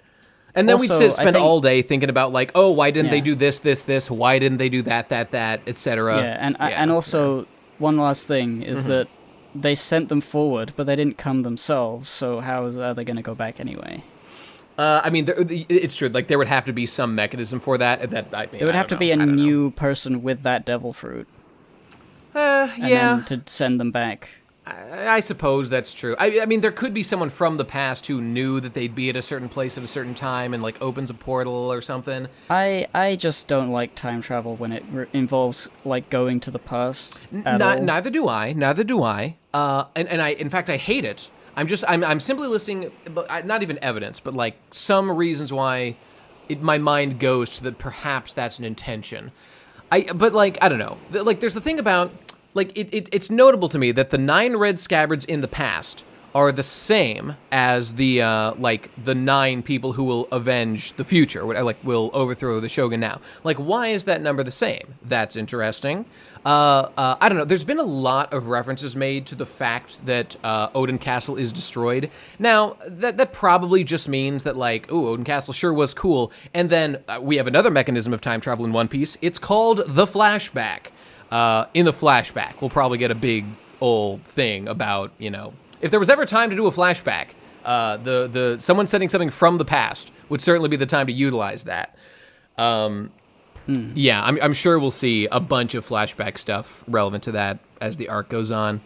And then Also, we'd spend all day thinking about like, oh, why didn't they do this? Why didn't they do that, etc. Yeah, and also one last thing is that they sent them forward, but they didn't come themselves. So how are they going to go back anyway? I mean, it's true. Like there would have to be some mechanism for that. There would have to be a new person with that devil fruit. And then to send them back. I suppose that's true. I mean, there could be someone from the past who knew that they'd be at a certain place at a certain time and like opens a portal or something. I just don't like time travel when it involves like going to the past. Neither do I. And in fact I hate it. I'm simply listing, not even evidence, but like some reasons why my mind goes to that perhaps that's an intention. But like I don't know. Like there's the thing about like it's notable to me that the 9 red scabbards in the past are the same as the like the 9 people who will avenge the future, like will overthrow the shogun now. Like why is that number the same? That's interesting. I don't know. There's been a lot of references made to the fact that Odin Castle is destroyed. Now, that probably just means that, like, ooh, Odin Castle sure was cool. And then we have another mechanism of time travel in One Piece. It's called the flashback. In the flashback, we'll probably get a big old thing about, if there was ever time to do a flashback, someone sending something from the past would certainly be the time to utilize that. Yeah, I'm sure we'll see a bunch of flashback stuff relevant to that as the arc goes on.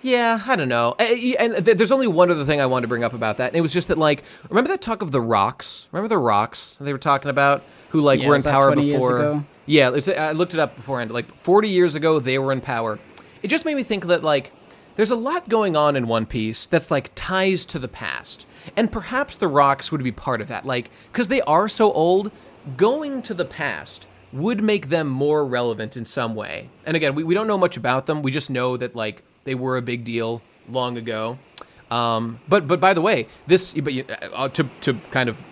Yeah, I don't know. And there's only one other thing I wanted to bring up about that, and it was just that, like, remember that talk of the rocks? Remember the rocks they were talking about? Who, like, were in power 20 before? Years ago? Yeah, I looked it up beforehand. Like, 40 years ago, they were in power. It just made me think that, like, there's a lot going on in One Piece that's, like, ties to the past. And perhaps the rocks would be part of that. Like, because they are so old, going to the past would make them more relevant in some way. And again, we don't know much about them. We just know that, like, they were a big deal long ago. But by the way, to kind of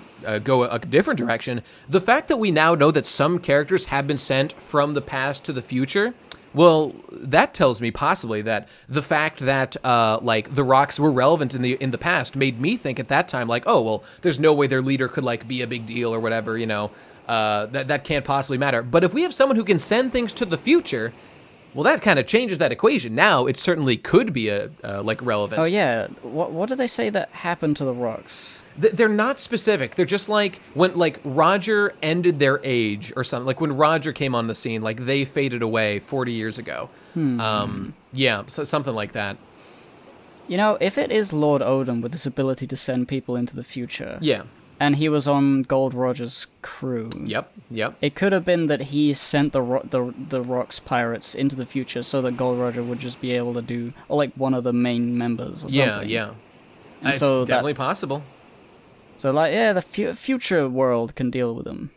go a different direction, the fact that we now know that some characters have been sent from the past to the future, well, that tells me possibly that the fact that like the rocks were relevant in the past made me think at that time like, oh well, there's no way their leader could like be a big deal or whatever, that can't possibly matter. But if we have someone who can send things to the future, well, that kind of changes that equation. Now it certainly could be like relevant. Oh yeah, what do they say that happened to the rocks? They're not specific. They're just like when like Roger ended their age or something. Like when Roger came on the scene, like they faded away 40 years ago. Yeah, so something like that. If it is Lord Odin with this ability to send people into the future. Yeah. And he was on Gold Roger's crew. Yep. It could have been that he sent the Rocks pirates into the future so that Gold Roger would just be able to do, or like one of the main members or something. Yeah. And It's so definitely possible. So like, yeah, the future world can deal with them.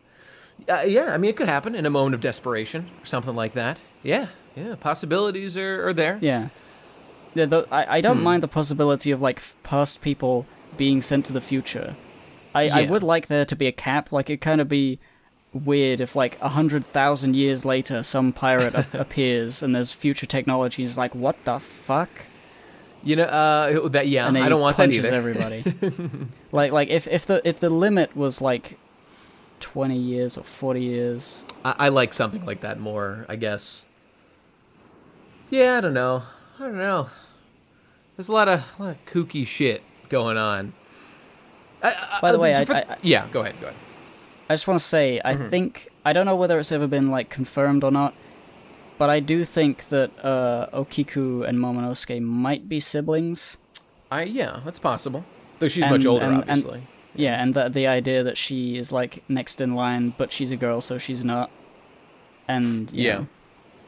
Yeah, I mean, it could happen in a moment of desperation or something like that. Yeah, possibilities are there. Yeah. I don't mind the possibility of like past people being sent to the future. I would like there to be a cap. Like, it kind of be weird if like 100,000 years later some pirate appears and there's future technology. He's like, what the fuck? You know, And then I don't want that punches either. everybody. like if the limit was like 20 years or 40 years. I like something like that more, I guess. Yeah, I don't know. There's a lot of kooky shit going on. By the way, yeah, go ahead. I just want to say, I think, I don't know whether it's ever been like confirmed or not, but I do think that Okiku and Momonosuke might be siblings. Yeah, that's possible. Though she's much older, obviously. And the idea that she is like next in line, but she's a girl, so she's not. And you know,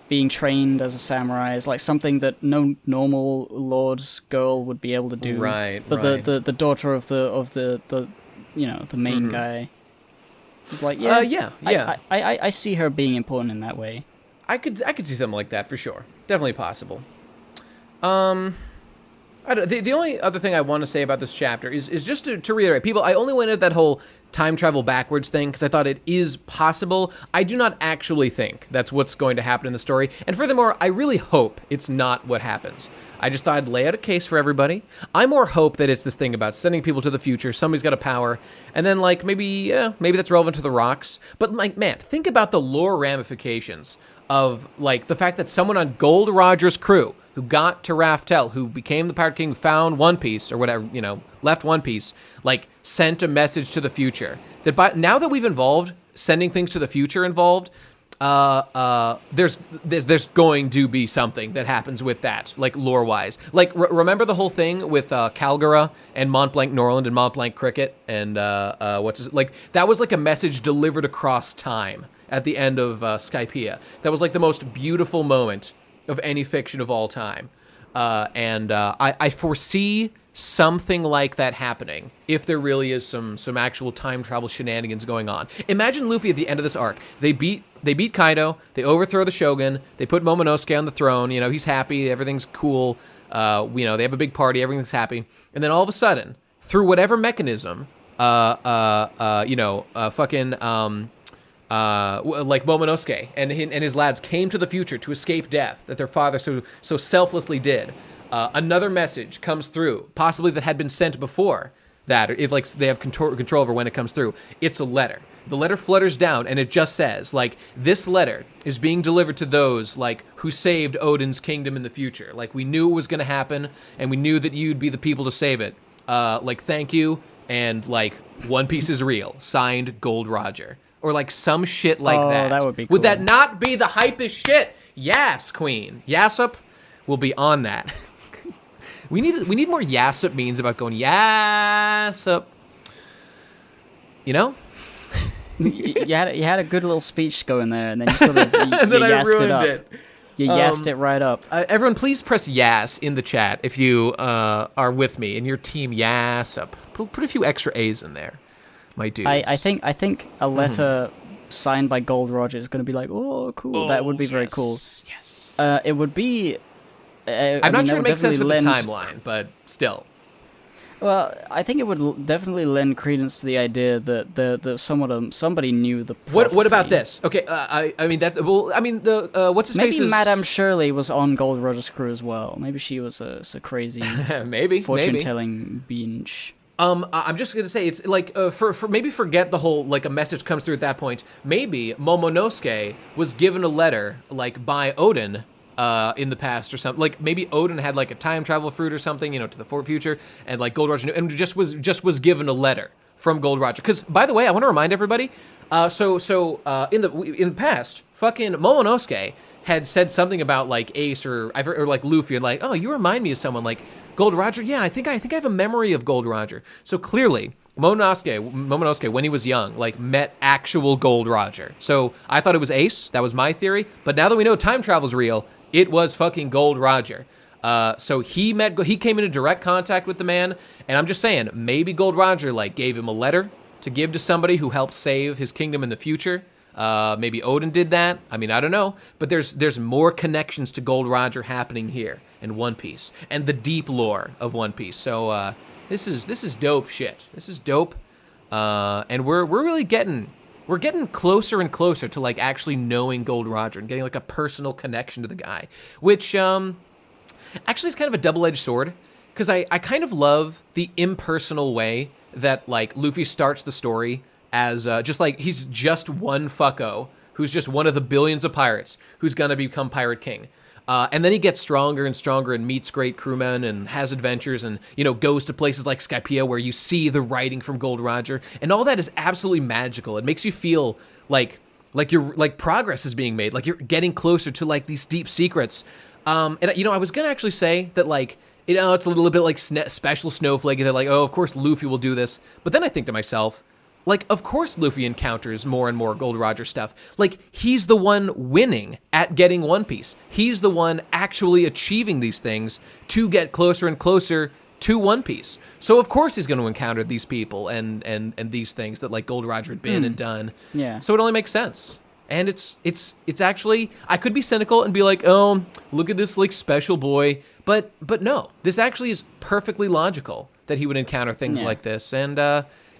being trained as a samurai is like something that no normal lord's girl would be able to do. Right. But the daughter of the you know, the main guy is like, I see her being important in that way. I could see something like that for sure. Definitely possible. The only other thing I want to say about this chapter is just to reiterate, people, I only went at that whole time travel backwards thing because I thought it is possible. I do not actually think that's what's going to happen in the story. And furthermore, I really hope it's not what happens. I just thought I'd lay out a case for everybody. I more hope that it's this thing about sending people to the future, somebody's got a power, and then, like, maybe that's relevant to the rocks. But, like, man, think about the lore ramifications of, like, the fact that someone on Gold Roger's crew who got to Raftel, who became the Pirate King, found One Piece, or whatever, you know, left One Piece, like, sent a message to the future. That now that we've involved sending things to the future involved, there's going to be something that happens with that, like, lore-wise. Like, remember the whole thing with Calgara and Mont Blanc Norland and Mont Blanc Cricket and, like, that was like a message delivered across time at the end of Skypiea. That was like the most beautiful moment of any fiction of all time. I foresee something like that happening if there really is some actual time travel shenanigans going on. Imagine Luffy at the end of this arc. They beat Kaido, they overthrow the Shogun, they put Momonosuke on the throne, you know, he's happy, everything's cool, you know, they have a big party, everything's happy, and then all of a sudden, through whatever mechanism, like Momonosuke and his lads came to the future to escape death that their father so selflessly did. Another message comes through, possibly that had been sent before that, if like they have control over when it comes through. It's a letter. The letter flutters down, and it just says, like, this letter is being delivered to those, like, who saved Odin's kingdom in the future. Like, we knew it was going to happen, and we knew that you'd be the people to save it. Like, thank you, and, like, One Piece is real. Signed, Gold Roger. Or, like, some shit like that. Oh, that would be cool. Would that not be the hypest shit? Yes, Queen. Yassup will be on that. We need more Yassup memes about going, Yassup. You know? you had a good little speech going there, and then you sort of you yassed it up. You yassed it right up. Everyone, please press Yass in the chat if you are with me and your team Yassup. Put a few extra A's in there, my dudes. I think a letter signed by Gold Roger is going to be like, oh, cool. That would be very cool. Yes. It would be. I'm not sure it makes sense with the timeline, but still. Well, I think it would definitely lend credence to the idea that somebody knew the prophecy. What about this? Okay, I mean that. Well, I mean the what's his face? Maybe Madame Shirley was on Gold Roger's crew as well. Maybe she was a crazy fortune-telling binge. I'm just gonna say it's like for maybe forget the whole like a message comes through at that point. Maybe Momonosuke was given a letter like by Odin. In the past or something, like maybe Odin had like a time travel fruit or something, you know, to the future, and like Gold Roger knew, and just was given a letter from Gold Roger. Because by the way, I want to remind everybody, in the past, fucking Momonosuke had said something about like Ace or like Luffy, and like, oh, you remind me of someone like Gold Roger. Yeah, I think I have a memory of Gold Roger. So clearly, Momonosuke, when he was young, like met actual Gold Roger. So I thought it was Ace. That was my theory. But now that we know time travel's real, it was fucking Gold Roger. So he came into direct contact with the man, and I'm just saying, maybe Gold Roger like gave him a letter to give to somebody who helped save his kingdom in the future. Maybe Odin did that. I mean, I don't know, but there's more connections to Gold Roger happening here in One Piece and the deep lore of One Piece. So this is dope shit. This is dope, and we're really getting closer and closer to like actually knowing Gold Roger and getting like a personal connection to the guy, which actually is kind of a double-edged sword, because I kind of love the impersonal way that like Luffy starts the story as just like he's just one fucko who's just one of the billions of pirates who's gonna become Pirate King. And then he gets stronger and stronger and meets great crewmen and has adventures and, you know, goes to places like Skypiea where you see the writing from Gold Roger. And all that is absolutely magical. It makes you feel like you're like progress is being made, like you're getting closer to like these deep secrets. And, you know, I was going to actually say that, like, you know, it's a little bit like special snowflake. They're like, oh, of course Luffy will do this. But then I think to myself, like, of course Luffy encounters more and more Gold Roger stuff. Like, he's the one winning at getting One Piece. He's the one actually achieving these things to get closer and closer to One Piece. So, of course, he's going to encounter these people and these things that, like, Gold Roger had been and done. Yeah. So it only makes sense. And it's actually, I could be cynical and be like, oh, look at this like special boy, but no, this actually is perfectly logical that he would encounter things like this, and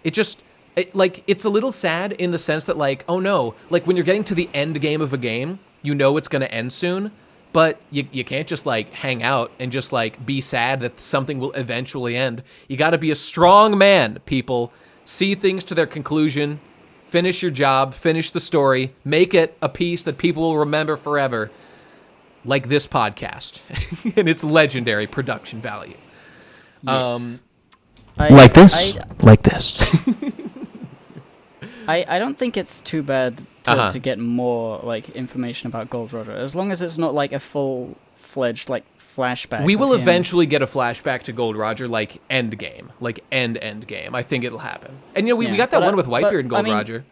it's a little sad in the sense that like, oh no, like when you're getting to the end game of a game, you know it's gonna end soon, but you can't just like hang out and just like be sad that something will eventually end. You got to be a strong man, people. See things to their conclusion. Finish your job, finish the story, make it a piece that people will remember forever, like this podcast and its legendary production value. Yes. Like this. I don't think it's too bad to get more like information about Gold Roger, as long as it's not like a full-fledged like flashback. We will of him. eventually get a flashback to Gold Roger, like end game, like end game. I think it'll happen. And you know, we got that one with Whitebeard and Gold Roger.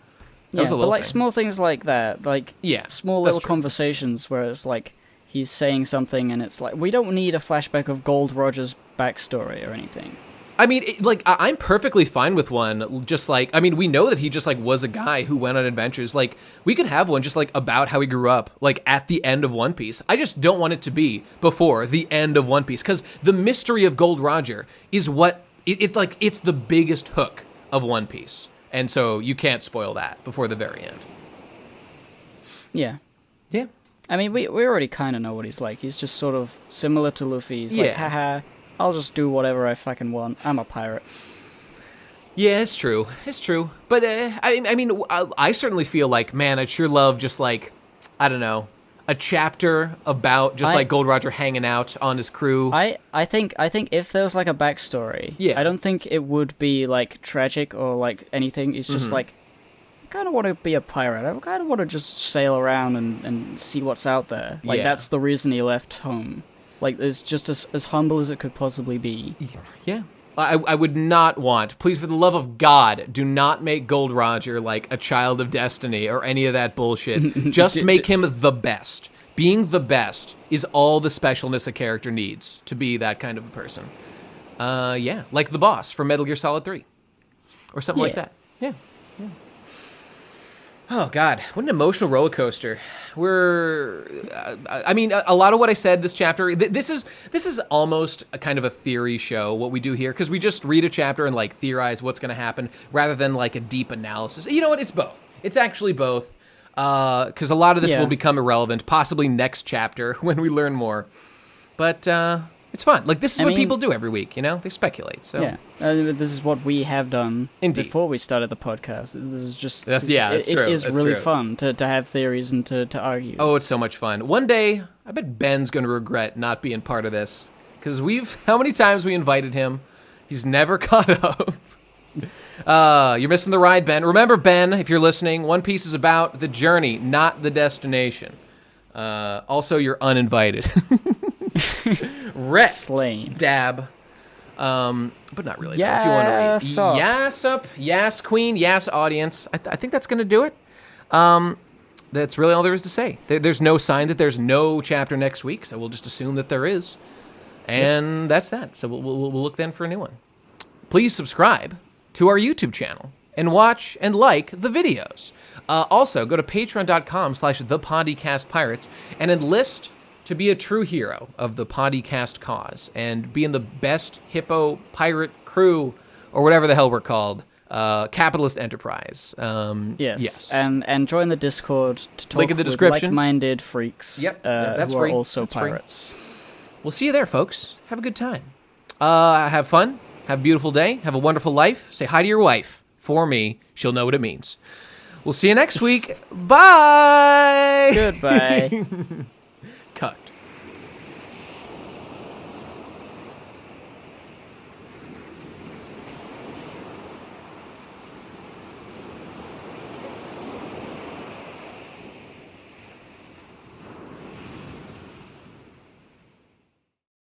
That was a little but like thing. small things like that, like small little conversations where it's like he's saying something and it's like we don't need a flashback of Gold Roger's backstory or anything. I mean, I'm perfectly fine with one. Just like, I mean, we know that he just like was a guy who went on adventures. Like, we could have one just like about how he grew up, like at the end of One Piece. I just don't want it to be before the end of One Piece, because the mystery of Gold Roger is what it's the biggest hook of One Piece, and so you can't spoil that before the very end. Yeah. Yeah. I mean, we already kind of know what he's like. He's just sort of similar to Luffy. He's like, haha, I'll just do whatever I fucking want. I'm a pirate. Yeah, it's true. It's true. But, I mean, I certainly feel like, man, I'd sure love just, like, I don't know, a chapter about just, like, Gold Roger hanging out on his crew. I think if there was, like, a backstory, I don't think it would be, like, tragic or, like, anything. It's just, like, I kind of want to be a pirate. I kind of want to just sail around and see what's out there. Like, that's the reason he left home. Like, it's just as humble as it could possibly be. Yeah. I would not want, please, for the love of God, do not make Gold Roger like a child of destiny or any of that bullshit. Just make him the best. Being the best is all the specialness a character needs to be that kind of a person. Yeah, like the boss from Metal Gear Solid 3. Or something like that. Yeah. Oh, God, what an emotional roller coaster. I mean, a lot of what I said this chapter, this is almost a kind of a theory show, what we do here, because we just read a chapter and, like, theorize what's going to happen, rather than, like, a deep analysis. You know what? It's both. It's actually both, because a lot of this will become irrelevant, possibly next chapter, when we learn more. But, it's fun. Like, this is what people do every week, you know? They speculate, so. Yeah, this is what we have done before we started the podcast. This is just... It is really fun to have theories and to argue. Oh, it's so much fun. One day, I bet Ben's going to regret not being part of this. Because how many times we invited him, he's never caught up. You're missing the ride, Ben. Remember, Ben, if you're listening, One Piece is about the journey, not the destination. Also, you're uninvited. Wreck. Slain. Dab. But not really. Yes, if you want to read. Yes up. Yes, queen. Yes, audience. I think that's going to do it. That's really all there is to say. There's no sign that there's no chapter next week, so we'll just assume that there is. And that's that. So we'll look then for a new one. Please subscribe to our YouTube channel and watch and like the videos. Also, go to patreon.com/thepodcastpirates and enlist to be a true hero of the podcast cause and be in the best hippo pirate crew, or whatever the hell we're called, capitalist enterprise. Yes. And join the Discord to talk Link in the with description. like-minded freaks that's who free. are also That's free. pirates. We'll see you there, folks. Have a good time. Have fun. Have a beautiful day. Have a wonderful life. Say hi to your wife. For me, she'll know what it means. We'll see you next week. Bye. Goodbye.